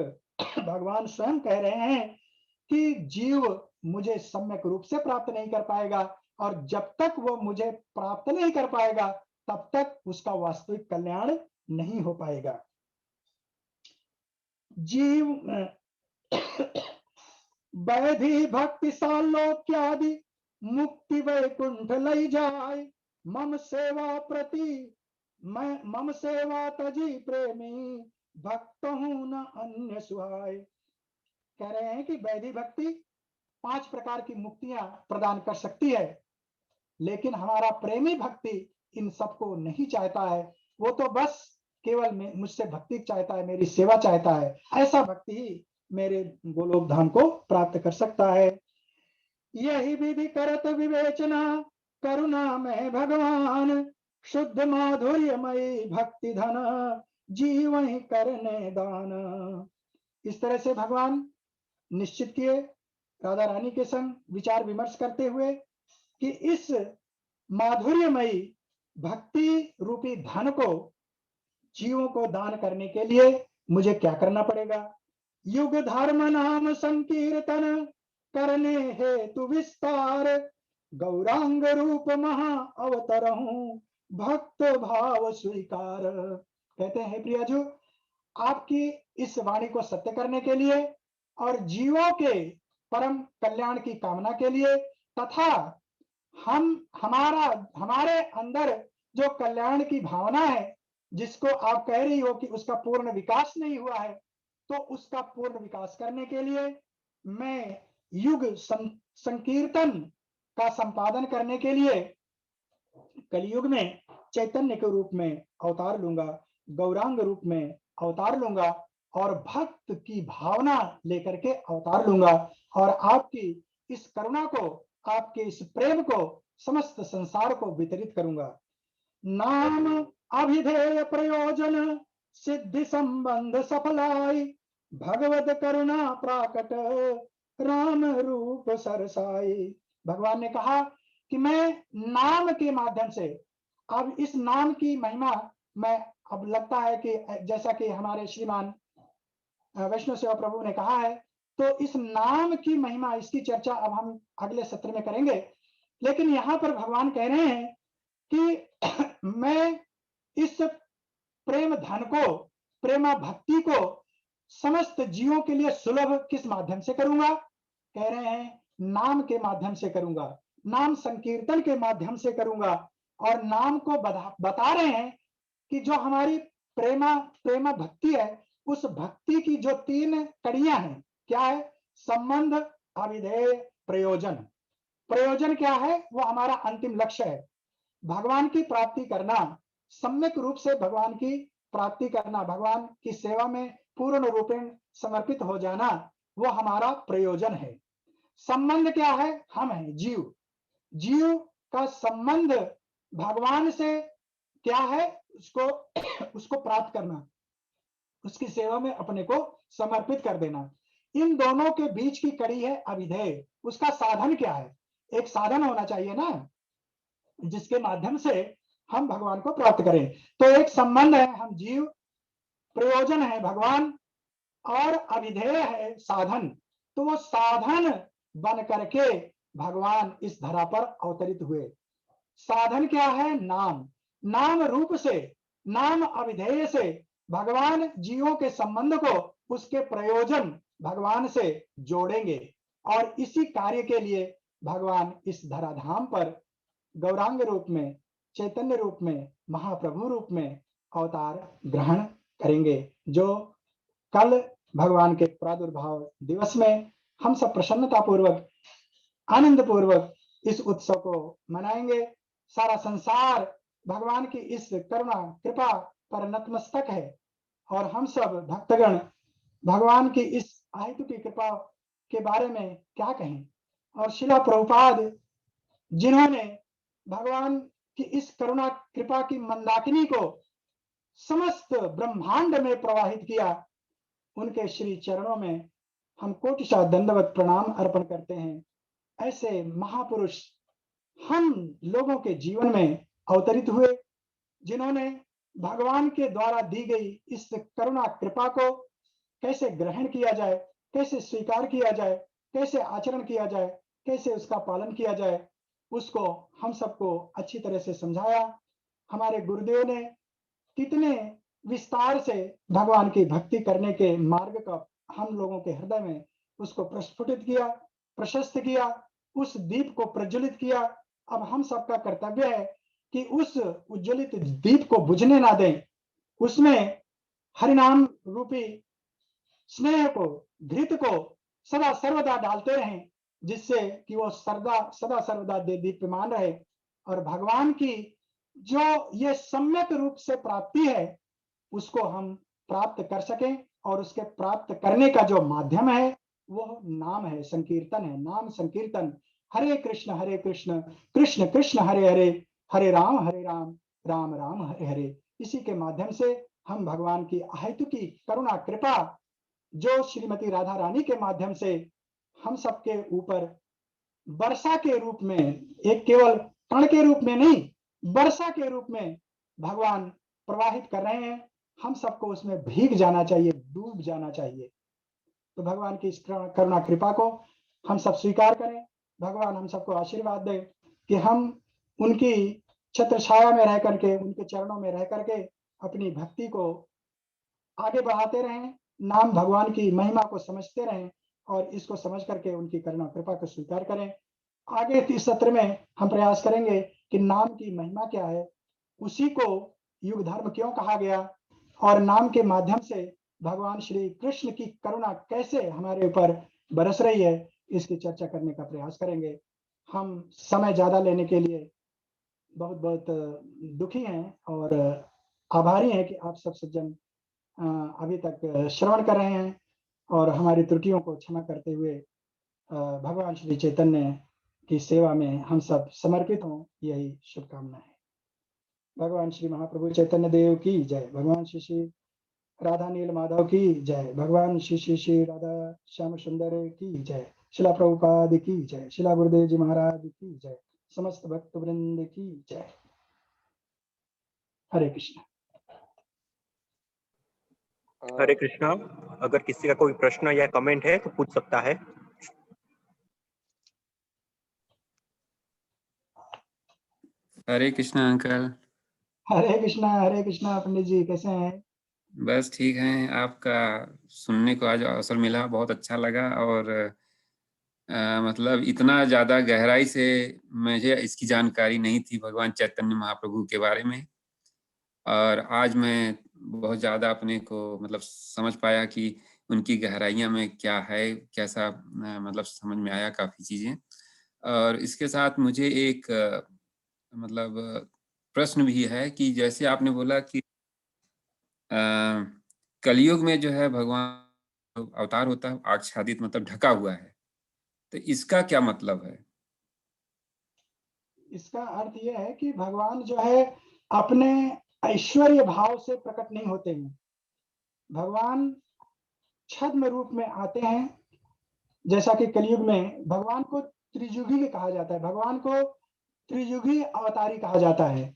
भगवान स्वयं कह रहे हैं कि जीव मुझे सम्यक रूप से प्राप्त नहीं कर पाएगा, और जब तक वो मुझे प्राप्त नहीं कर पाएगा तब तक उसका वास्तविक कल्याण नहीं हो पाएगा। जीव वैधि भक्ति सालोक्यादि मुक्ति वैकुंठ लई जाए, मम सेवा तजी प्रेमी भक्त हूं न अन्य सुहाय। कह रहे हैं कि वैधि भक्ति 5 प्रकार की मुक्तियां प्रदान कर सकती है, लेकिन हमारा प्रेमी भक्ति इन सबको नहीं चाहता है। वो तो बस केवल मुझसे भक्ति चाहता है, मेरी सेवा चाहता है। ऐसा भक्ति ही मेरे गोलोक धाम को प्राप्त कर सकता है। यही विधि करत विवेचना करुणा में भगवान, शुद्ध माधुर्यमयी भक्ति धन जीव ही करने दान। इस तरह से भगवान निश्चित किए राधा रानी के संग विचार विमर्श करते हुए कि इस माधुर्यमयी भक्ति रूपी धन को जीवों को दान करने के लिए मुझे क्या करना पड़ेगा। युग धर्म नाम संकीर्तन करने हेतु विस्तार, गौरांग रूप महा अवतरहूं भक्त भाव स्वीकार। कहते हैं प्रियाजू, आपकी इस वाणी को सत्य करने के लिए और जीवों के परम कल्याण की कामना के लिए, तथा हमारे अंदर जो कल्याण की भावना है, जिसको आप कह रही हो कि उसका पूर्ण विकास नहीं हुआ है, तो उसका पूर्ण विकास करने के लिए मैं युग संकीर्तन का संपादन करने के लिए कलयुग में चैतन्य के रूप में अवतार लूंगा, गौरांग रूप में अवतार लूंगा, और भक्त की भावना लेकर के अवतार लूंगा, और आपकी इस करुणा को, आपके इस प्रेम को समस्त संसार को वितरित करूंगा। नाम अभिधेय प्रयोजन सिद्धि संबंध सफलाई, भगवत करुणा प्राकट राम रूप सरसाई। भगवान ने कहा कि मैं नाम के माध्यम से, अब इस नाम की महिमा मैं, अब लगता है कि जैसा कि हमारे श्रीमान वैष्णव सेवा प्रभु ने कहा है, तो इस नाम की महिमा, इसकी चर्चा अब हम अगले सत्र में करेंगे। लेकिन यहां पर भगवान कह रहे हैं कि मैं इस प्रेम धन को, प्रेमा भक्ति को समस्त जीवों के लिए सुलभ किस माध्यम से करूंगा। कह रहे हैं नाम के माध्यम से करूंगा, नाम संकीर्तन के माध्यम से करूंगा। और नाम को बता रहे हैं कि जो हमारी प्रेमा भक्ति है, उस भक्ति की जो 3 कड़ियां हैं, क्या है? संबंध, अभिधेय, प्रयोजन। प्रयोजन क्या है? वो हमारा अंतिम लक्ष्य है, भगवान की प्राप्ति करना। सम्यक रूप से भगवान की प्राप्ति करना, भगवान की सेवा में पूर्ण रूपेण समर्पित हो जाना, वो हमारा प्रयोजन है। संबंध क्या है? हम हैं जीव। जीव का संबंध भगवान से क्या है? उसको प्राप्त करना, उसकी सेवा में अपने को समर्पित कर देना। इन दोनों के बीच की कड़ी है अभिधेय। उसका साधन क्या है? एक साधन होना चाहिए ना, जिसके माध्यम से हम भगवान को प्राप्त करें। तो एक संबंध है, हम जीव, प्रयोजन है भगवान, और अभिधेय है साधन। तो वो साधन बन करके भगवान इस धरा पर अवतरित हुए। साधन क्या है? नाम। नाम रूप से, नाम अभिधेय से भगवान जीवों के संबंध को उसके प्रयोजन भगवान से जोड़ेंगे, और इसी कार्य के लिए भगवान इस धराधाम पर गौरांग रूप में, चैतन्य रूप में, महाप्रभु रूप में अवतार ग्रहण करेंगे। जो कल भगवान के प्रादुर्भाव दिवस में हम सब प्रसन्नता पूर्वक, आनंद पूर्वक इस उत्सव को मनाएंगे। सारा संसार भगवान की इस करुणा कृपा पर नतमस्तक है, और हम सब भक्तगण भगवान की इस आयतु की कृपा के बारे में क्या कहें। और शिला प्रभुपाद, जिन्होंने भगवान की इस करुणा कृपा की मंदाकिनी को समस्त ब्रह्मांड में प्रवाहित किया, उनके श्री चरणों में हम कोटिशा दंडवत प्रणाम अर्पण करते हैं। ऐसे महापुरुष हम लोगों के जीवन में अवतरित हुए, जिन्होंने भगवान के द्वारा दी गई इस करुणा कृपा को कैसे ग्रहण किया जाए, कैसे स्वीकार किया जाए, कैसे आचरण किया जाए, कैसे उसका पालन किया जाए, उसको हम सबको अच्छी तरह से समझाया। हमारे गुरुदेव ने कितने विस्तार से भगवान की भक्ति करने के मार्ग का हम लोगों के हृदय में उसको प्रस्फुटित किया, प्रशस्त किया, उस दीप को प्रज्वलित किया। अब हम सबका कर्तव्य है कि उस उज्ज्वलित दीप को बुझने ना दें, उसमें हरिनाम रूपी स्नेह को, घृत को सदा सर्वदा डालते रहें, जिससे कि वो सदा सर्वदा दीप्यमान रहे, और भगवान की जो ये सम्यक रूप से प्राप्ति है उसको हम प्राप्त कर सकें। और उसके प्राप्त करने का जो माध्यम है वो नाम है, संकीर्तन है, नाम संकीर्तन। हरे कृष्ण कृष्ण कृष्ण हरे हरे, हरे राम राम राम हरे हरे। इसी के माध्यम से हम भगवान की अहेतु की करुणा कृपा, जो श्रीमती राधा रानी के माध्यम से हम सबके ऊपर वर्षा के रूप में, एक केवल कण के रूप में नहीं, वर्षा के रूप में भगवान प्रवाहित कर रहे हैं, हम सबको उसमें भीग जाना चाहिए, डूब जाना चाहिए। तो भगवान की इस करुणा कृपा को हम सब स्वीकार करें। भगवान हम सबको आशीर्वाद दे कि हम उनकी छत्र छाया में रह करके, उनके चरणों में रह करके अपनी भक्ति को आगे बढ़ाते रहें, नाम भगवान की महिमा को समझते रहें, और इसको समझ करके उनकी करुणा कृपा को स्वीकार करें। आगे इस सत्र में हम प्रयास करेंगे कि नाम की महिमा क्या है, उसी को युग धर्म क्यों कहा गया, और नाम के माध्यम से भगवान श्री कृष्ण की करुणा कैसे हमारे ऊपर बरस रही है, इसकी चर्चा करने का प्रयास करेंगे। हम समय ज्यादा लेने के लिए बहुत बहुत दुखी हैं और आभारी हैं कि आप सब सज्जन अभी तक श्रवण कर रहे हैं, और हमारी त्रुटियों को क्षमा करते हुए भगवान श्री चैतन्य की सेवा में हम सब समर्पित हों, यही शुभकामना है। भगवान श्री महाप्रभु चैतन्य देव की जय। भगवान श्री श्री राधा नील माधव की जय। भगवान श्री श्री श्री राधा श्याम सुंदर की जय। शिला प्रभुपाद की जय। शिला गुरुदेव जी महाराज की जय। समस्त भक्त वृंद की जय। हरे कृष्ण। हरे कृष्णा। अगर किसी का कोई प्रश्न या कमेंट है तो पूछ सकता है। हरे कृष्णा अंकल। हरे कृष्णा पंडित जी, कैसे हैं? बस ठीक हैं। आपका सुनने को आज अवसर मिला, बहुत अच्छा लगा, और मतलब इतना ज्यादा गहराई से मुझे इसकी जानकारी नहीं थी भगवान चैतन्य महाप्रभु के बारे में, और आज मैं बहुत ज्यादा अपने को मतलब समझ पाया कि उनकी गहराइयां में क्या है, कैसा मतलब समझ में आया काफी चीजें। और इसके साथ मुझे एक मतलब प्रश्न भी है कि जैसे आपने बोला कि कलयुग में जो है भगवान अवतार होता है आच्छादित मतलब ढका हुआ है, तो इसका क्या मतलब है? इसका अर्थ यह है कि भगवान जो है अपने ऐश्वर्य भाव से प्रकट नहीं होते हैं। भगवान छद्म रूप में आते हैं। जैसा कि कलयुग में भगवान को त्रियुगी कहा जाता है, भगवान को त्रियुगी अवतारी कहा जाता है।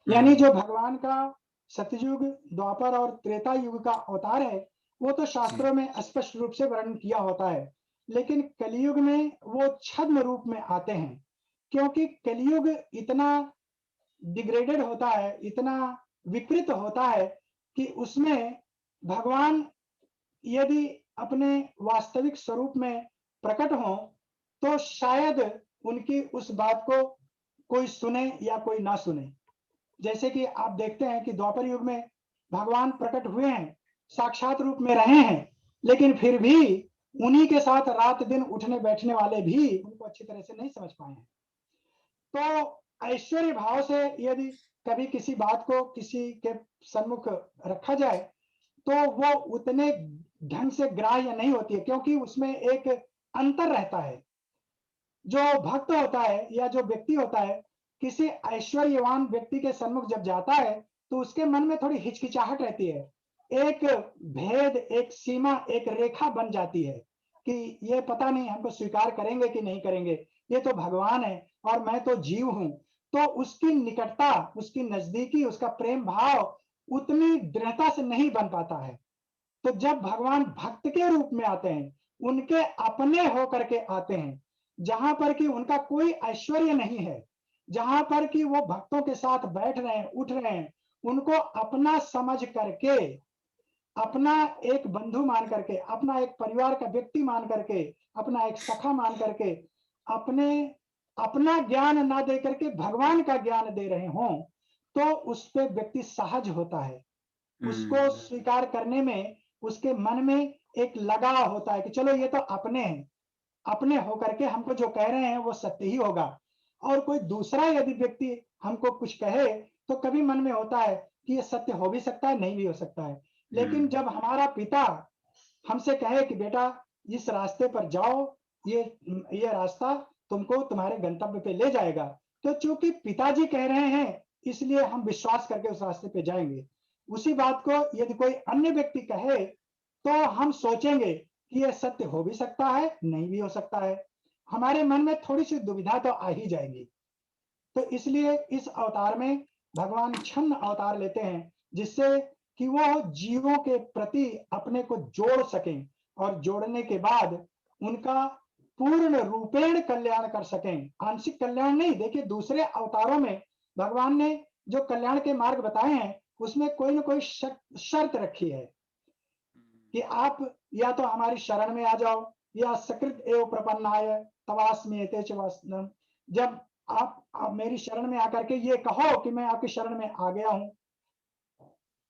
यानी जो भगवान का सतयुग, द्वापर और त्रेता युग का अवतार है, वो तो शास्त्रों में स्पष्ट रूप से वर्णन किया होता है। लेकिन कलयुग में वो छद्म रूप में आते हैं, क्योंकि कलयुग इतना डिग्रेडेड होता है, इतना विकृत होता है कि उसमें भगवान यदि अपने वास्तविक स्वरूप में प्रकट हों, तो शायद उनकी उस बात को कोई सुने या कोई ना सुने। जैसे कि आप देखते हैं कि द्वापर युग में भगवान प्रकट हुए हैं, साक्षात रूप में रहे हैं, लेकिन फिर भी उन्हीं के साथ रात दिन उठने बैठने वाले भी उनको अच्छी तरह से नहीं समझ पाए हैं। तो ऐश्वर्य भाव से यदि कभी किसी बात को किसी के सम्मुख रखा जाए, तो वो उतने ढंग से ग्राह्य नहीं होती है, क्योंकि उसमें एक अंतर रहता है। जो भक्त होता है या जो व्यक्ति होता है, किसी ऐश्वर्यवान व्यक्ति के सम्मुख जब जाता है, तो उसके मन में थोड़ी हिचकिचाहट रहती है। एक भेद, एक सीमा, एक रेखा बन जाती है कि ये पता नहीं हमको स्वीकार करेंगे कि नहीं करेंगे। ये तो भगवान है और मैं तो जीव हूँ। तो उसकी निकटता, उसकी नजदीकी, उसका प्रेम भाव उतनी दृढ़ता से नहीं बन पाता है। तो जब भगवान भक्त के रूप में आते हैं, उनके अपने होकर के आते हैं, जहां पर कि उनका कोई ऐश्वर्य नहीं है, जहां पर कि वो भक्तों के साथ बैठ रहे हैं, उठ रहे हैं, उनको अपना समझ करके, अपना एक बंधु मान करके, अपना एक परिवार का व्यक्ति मान करके, अपना एक सखा मान करके, अपने अपना ज्ञान ना दे करके भगवान का ज्ञान दे रहे हों, तो उस पे व्यक्ति सहज होता है। उसको स्वीकार करने में उसके मन में एक लगाव होता है कि चलो ये तो अपने हैं, अपने होकर के हमको जो कह रहे हैं वो सत्य ही होगा। और कोई दूसरा यदि व्यक्ति हमको कुछ कहे, तो कभी मन में होता है कि ये सत्य हो भी सकता है, नहीं भी हो सकता है। लेकिन जब हमारा पिता हमसे कहे कि बेटा इस रास्ते पर जाओ, ये रास्ता तुमको तुम्हारे गंतव्य पे ले जाएगा, तो चूंकि पिताजी कह रहे हैं, इसलिए हम विश्वास करके उस रास्ते पे जाएंगे। उसी बात को यदि कोई अन्य व्यक्ति कहे, तो हम सोचेंगे कि यह सत्य हो भी सकता है, नहीं भी हो सकता है। हमारे मन में थोड़ी सी दुविधा तो आ ही जाएगी। तो इसलिए इस अवतार में भगवान छद्म अवतार लेते हैं, जिससे कि वो जीवों के प्रति अपने को जोड़ सकें, और जोड़ने के बाद उनका पूर्ण रूपेण कल्याण कर सकें। आंशिक कल्याण नहीं। देखिए, दूसरे अवतारों में भगवान ने जो कल्याण के मार्ग बताए हैं, उसमें कोई ना कोई शर्त रखी है कि आप या तो हमारी शरण में आ जाओ, या सकृत एव प्रपन्नाय तवास्म्येते च वसनम। जब आप मेरी शरण में आकर के ये कहो कि मैं आपकी शरण में आ गया हूं,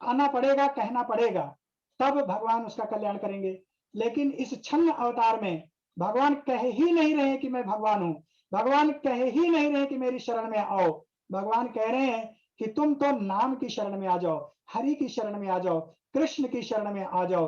आना पड़ेगा, कहना पड़ेगा, तब भगवान उसका कल्याण करेंगे। लेकिन इस छद्म अवतार में भगवान कह ही नहीं रहे कि मैं भगवान हूं, भगवान कह ही नहीं रहे कि मेरी शरण में आओ। भगवान कह रहे हैं कि तुम तो नाम की शरण में आ जाओ, हरि की शरण में आ जाओ, कृष्ण की शरण में आ जाओ।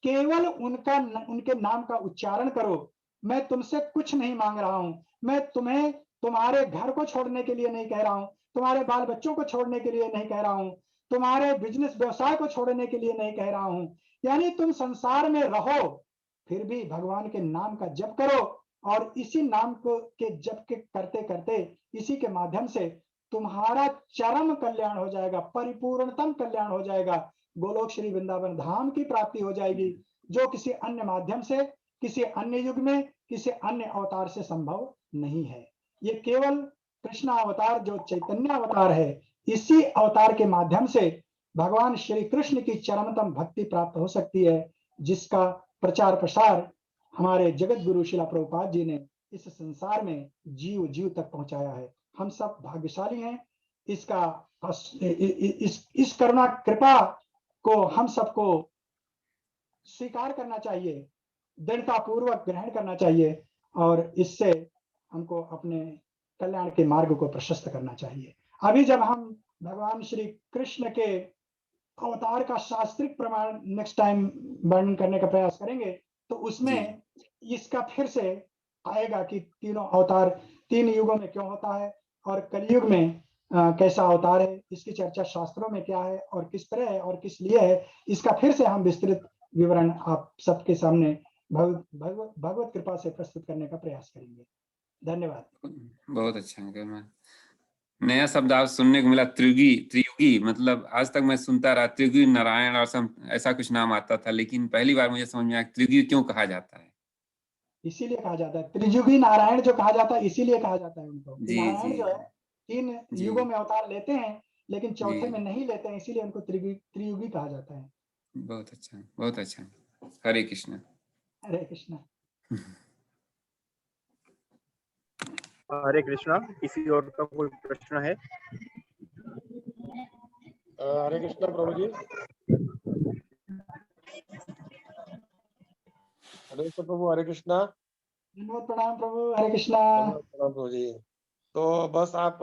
केवल उनके नाम का उच्चारण करो। मैं तुमसे कुछ नहीं मांग रहा हूं। मैं तुम्हें तुम्हारे घर को छोड़ने के लिए नहीं कह रहा हूं, तुम्हारे बाल बच्चों को छोड़ने के लिए नहीं कह रहा हूं, तुम्हारे बिजनेस व्यवसाय को छोड़ने के लिए नहीं कह रहा हूं। यानी तुम संसार में रहो, फिर भी भगवान के नाम का जप करो, और इसी नाम को के जप के करते करते, इसी के माध्यम से तुम्हारा चरम कल्याण हो जाएगा, परिपूर्णतम कल्याण हो जाएगा। गोलोक श्री वृंदावन धाम की प्राप्ति हो जाएगी, जो किसी अन्य माध्यम से, किसी अन्य युग में, किसी अन्य अवतार से संभव नहीं है। ये केवल कृष्ण अवतार जो चैतन्य अवतार है, इसी अवतार के माध्यम से भगवान श्री कृष्ण की चरमतम भक्ति प्राप्त हो सकती है, जिसका प्रचार प्रसार हमारे जगत गुरु शिला प्रभुपाद जी ने इस संसार में जीव जीव तक पहुंचाया है। हम सब भाग्यशाली हैं। इसका इस करुणा कृपा को हम सबको स्वीकार करना चाहिए, दृढ़ता पूर्वक ग्रहण करना चाहिए, और इससे हमको अपने कल्याण के मार्ग को प्रशस्त करना चाहिए। अभी जब हम भगवान श्री कृष्ण के अवतार का शास्त्रिक प्रमाण नेक्स्ट टाइम वर्णन करने का प्रयास करेंगे, तो उसमें इसका फिर से आएगा कि तीनों अवतार 3 युगों में क्यों होता है और कलयुग में कैसा अवतार है, इसकी चर्चा शास्त्रों में क्या है और किस तरह है और किस लिए है, इसका फिर से हम विस्तृत विवरण आप सबके सामने भगवत कृपा से प्रस्तुत करने का प्रयास करेंगे। धन्यवाद। बहुत अच्छा अंकल। नया शब्द आज सुनने को मिला, त्रियुगी। मतलब आज तक मैं सुनता रहा त्रियुगी नारायण और ऐसा कुछ नाम आता था, लेकिन पहली बार मुझे समझ में आया त्रियुगी क्यों कहा जाता है। इसीलिए कहा जाता है त्रियुगी नारायण, जो कहा जाता है इसीलिए कहा जाता है उनको। जी नारायण जी जो है 3 जी युगों में अवतार लेते हैं, लेकिन चौथे जी। में नहीं लेते हैं, इसीलिए उनको त्रियुगी कहा जाता है। बहुत अच्छा, बहुत अच्छा। हरे कृष्ण। हरे कृष्ण। हरे कृष्णा। किसी और का कोई प्रश्न है? हरे कृष्णा प्रभु जी। हरे कृष्ण प्रभु, हरे कृष्णा। धन्यवाद, प्रणाम प्रभु, हरे कृष्णा। धन्यवाद प्रभु जी। तो बस आप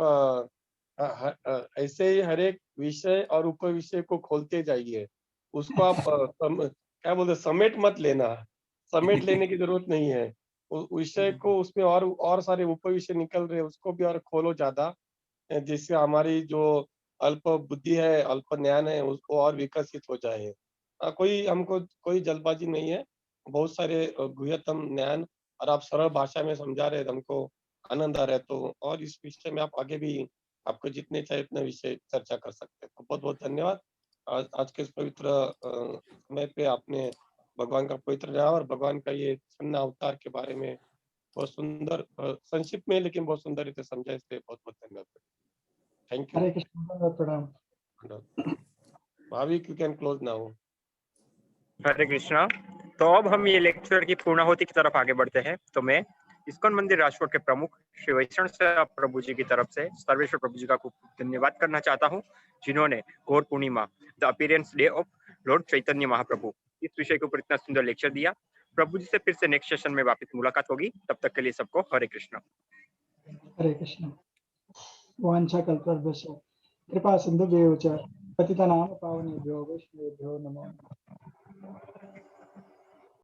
ऐसे ही हर एक विषय और उप विषय को खोलते जाइए। उसको आप क्या बोलते, समेट मत लेना। समेट लेने की जरूरत नहीं है। विषय को उसमें और सारे उप विषय निकल रहे हैं, उसको भी और खोलो ज्यादा, जिससे हमारी जो अल्प बुद्धि है, अल्प ज्ञान है, उसको और विकसित हो जाए। हमको कोई जल्दबाजी नहीं है। बहुत सारे गुह्यतम ज्ञान और आप सरल भाषा में समझा रहे, हमको आनंद आ रहा है। तो और इस विषय में आप आगे भी आपको जितने चाहे उतने विषय चर्चा कर सकते हैं। तो बहुत बहुत धन्यवाद। आज के इस पवित्र समय पे आपने भगवान का पवित्र नाम और भगवान का ये छन्न अवतार के बारे में बहुत सुंदर संक्षिप्त में लेकिन बहुत सुंदर रीते समझा, इसलिए बहुत बहुत धन्यवाद। Thank you. हरे कृष्ण, धन्यवाद, प्रणाम। Bhavik, you can close now. Hare Krishna. तो अब हम ये लेक्चर की पूर्णाहुति की तरफ आगे बढ़ते हैं। तो मैं इस्कॉन मंदिर राजकोट के प्रमुख श्री वैष्णव प्रभु जी की तरफ से सर्वेश्वर प्रभु जी का खूब धन्यवाद करना चाहता हूँ, जिन्होंने Gaura Purnima the appearance day of lord Chaitanya Mahaprabhu इस विषय के ऊपर इतना सुंदर लेक्चर दिया। प्रभु जी से फिर से नेक्स्ट सेशन में वापस मुलाकात होगी। तब तक के लिए सबको हरे कृष्णा। हरे कृष्ण। वाञ्छाकल्पतरुभ्यश्च कृपा सिन्धुभ्यो च पतितानां पावनेभ्यो वैष्णवेभ्यो नमो नमः।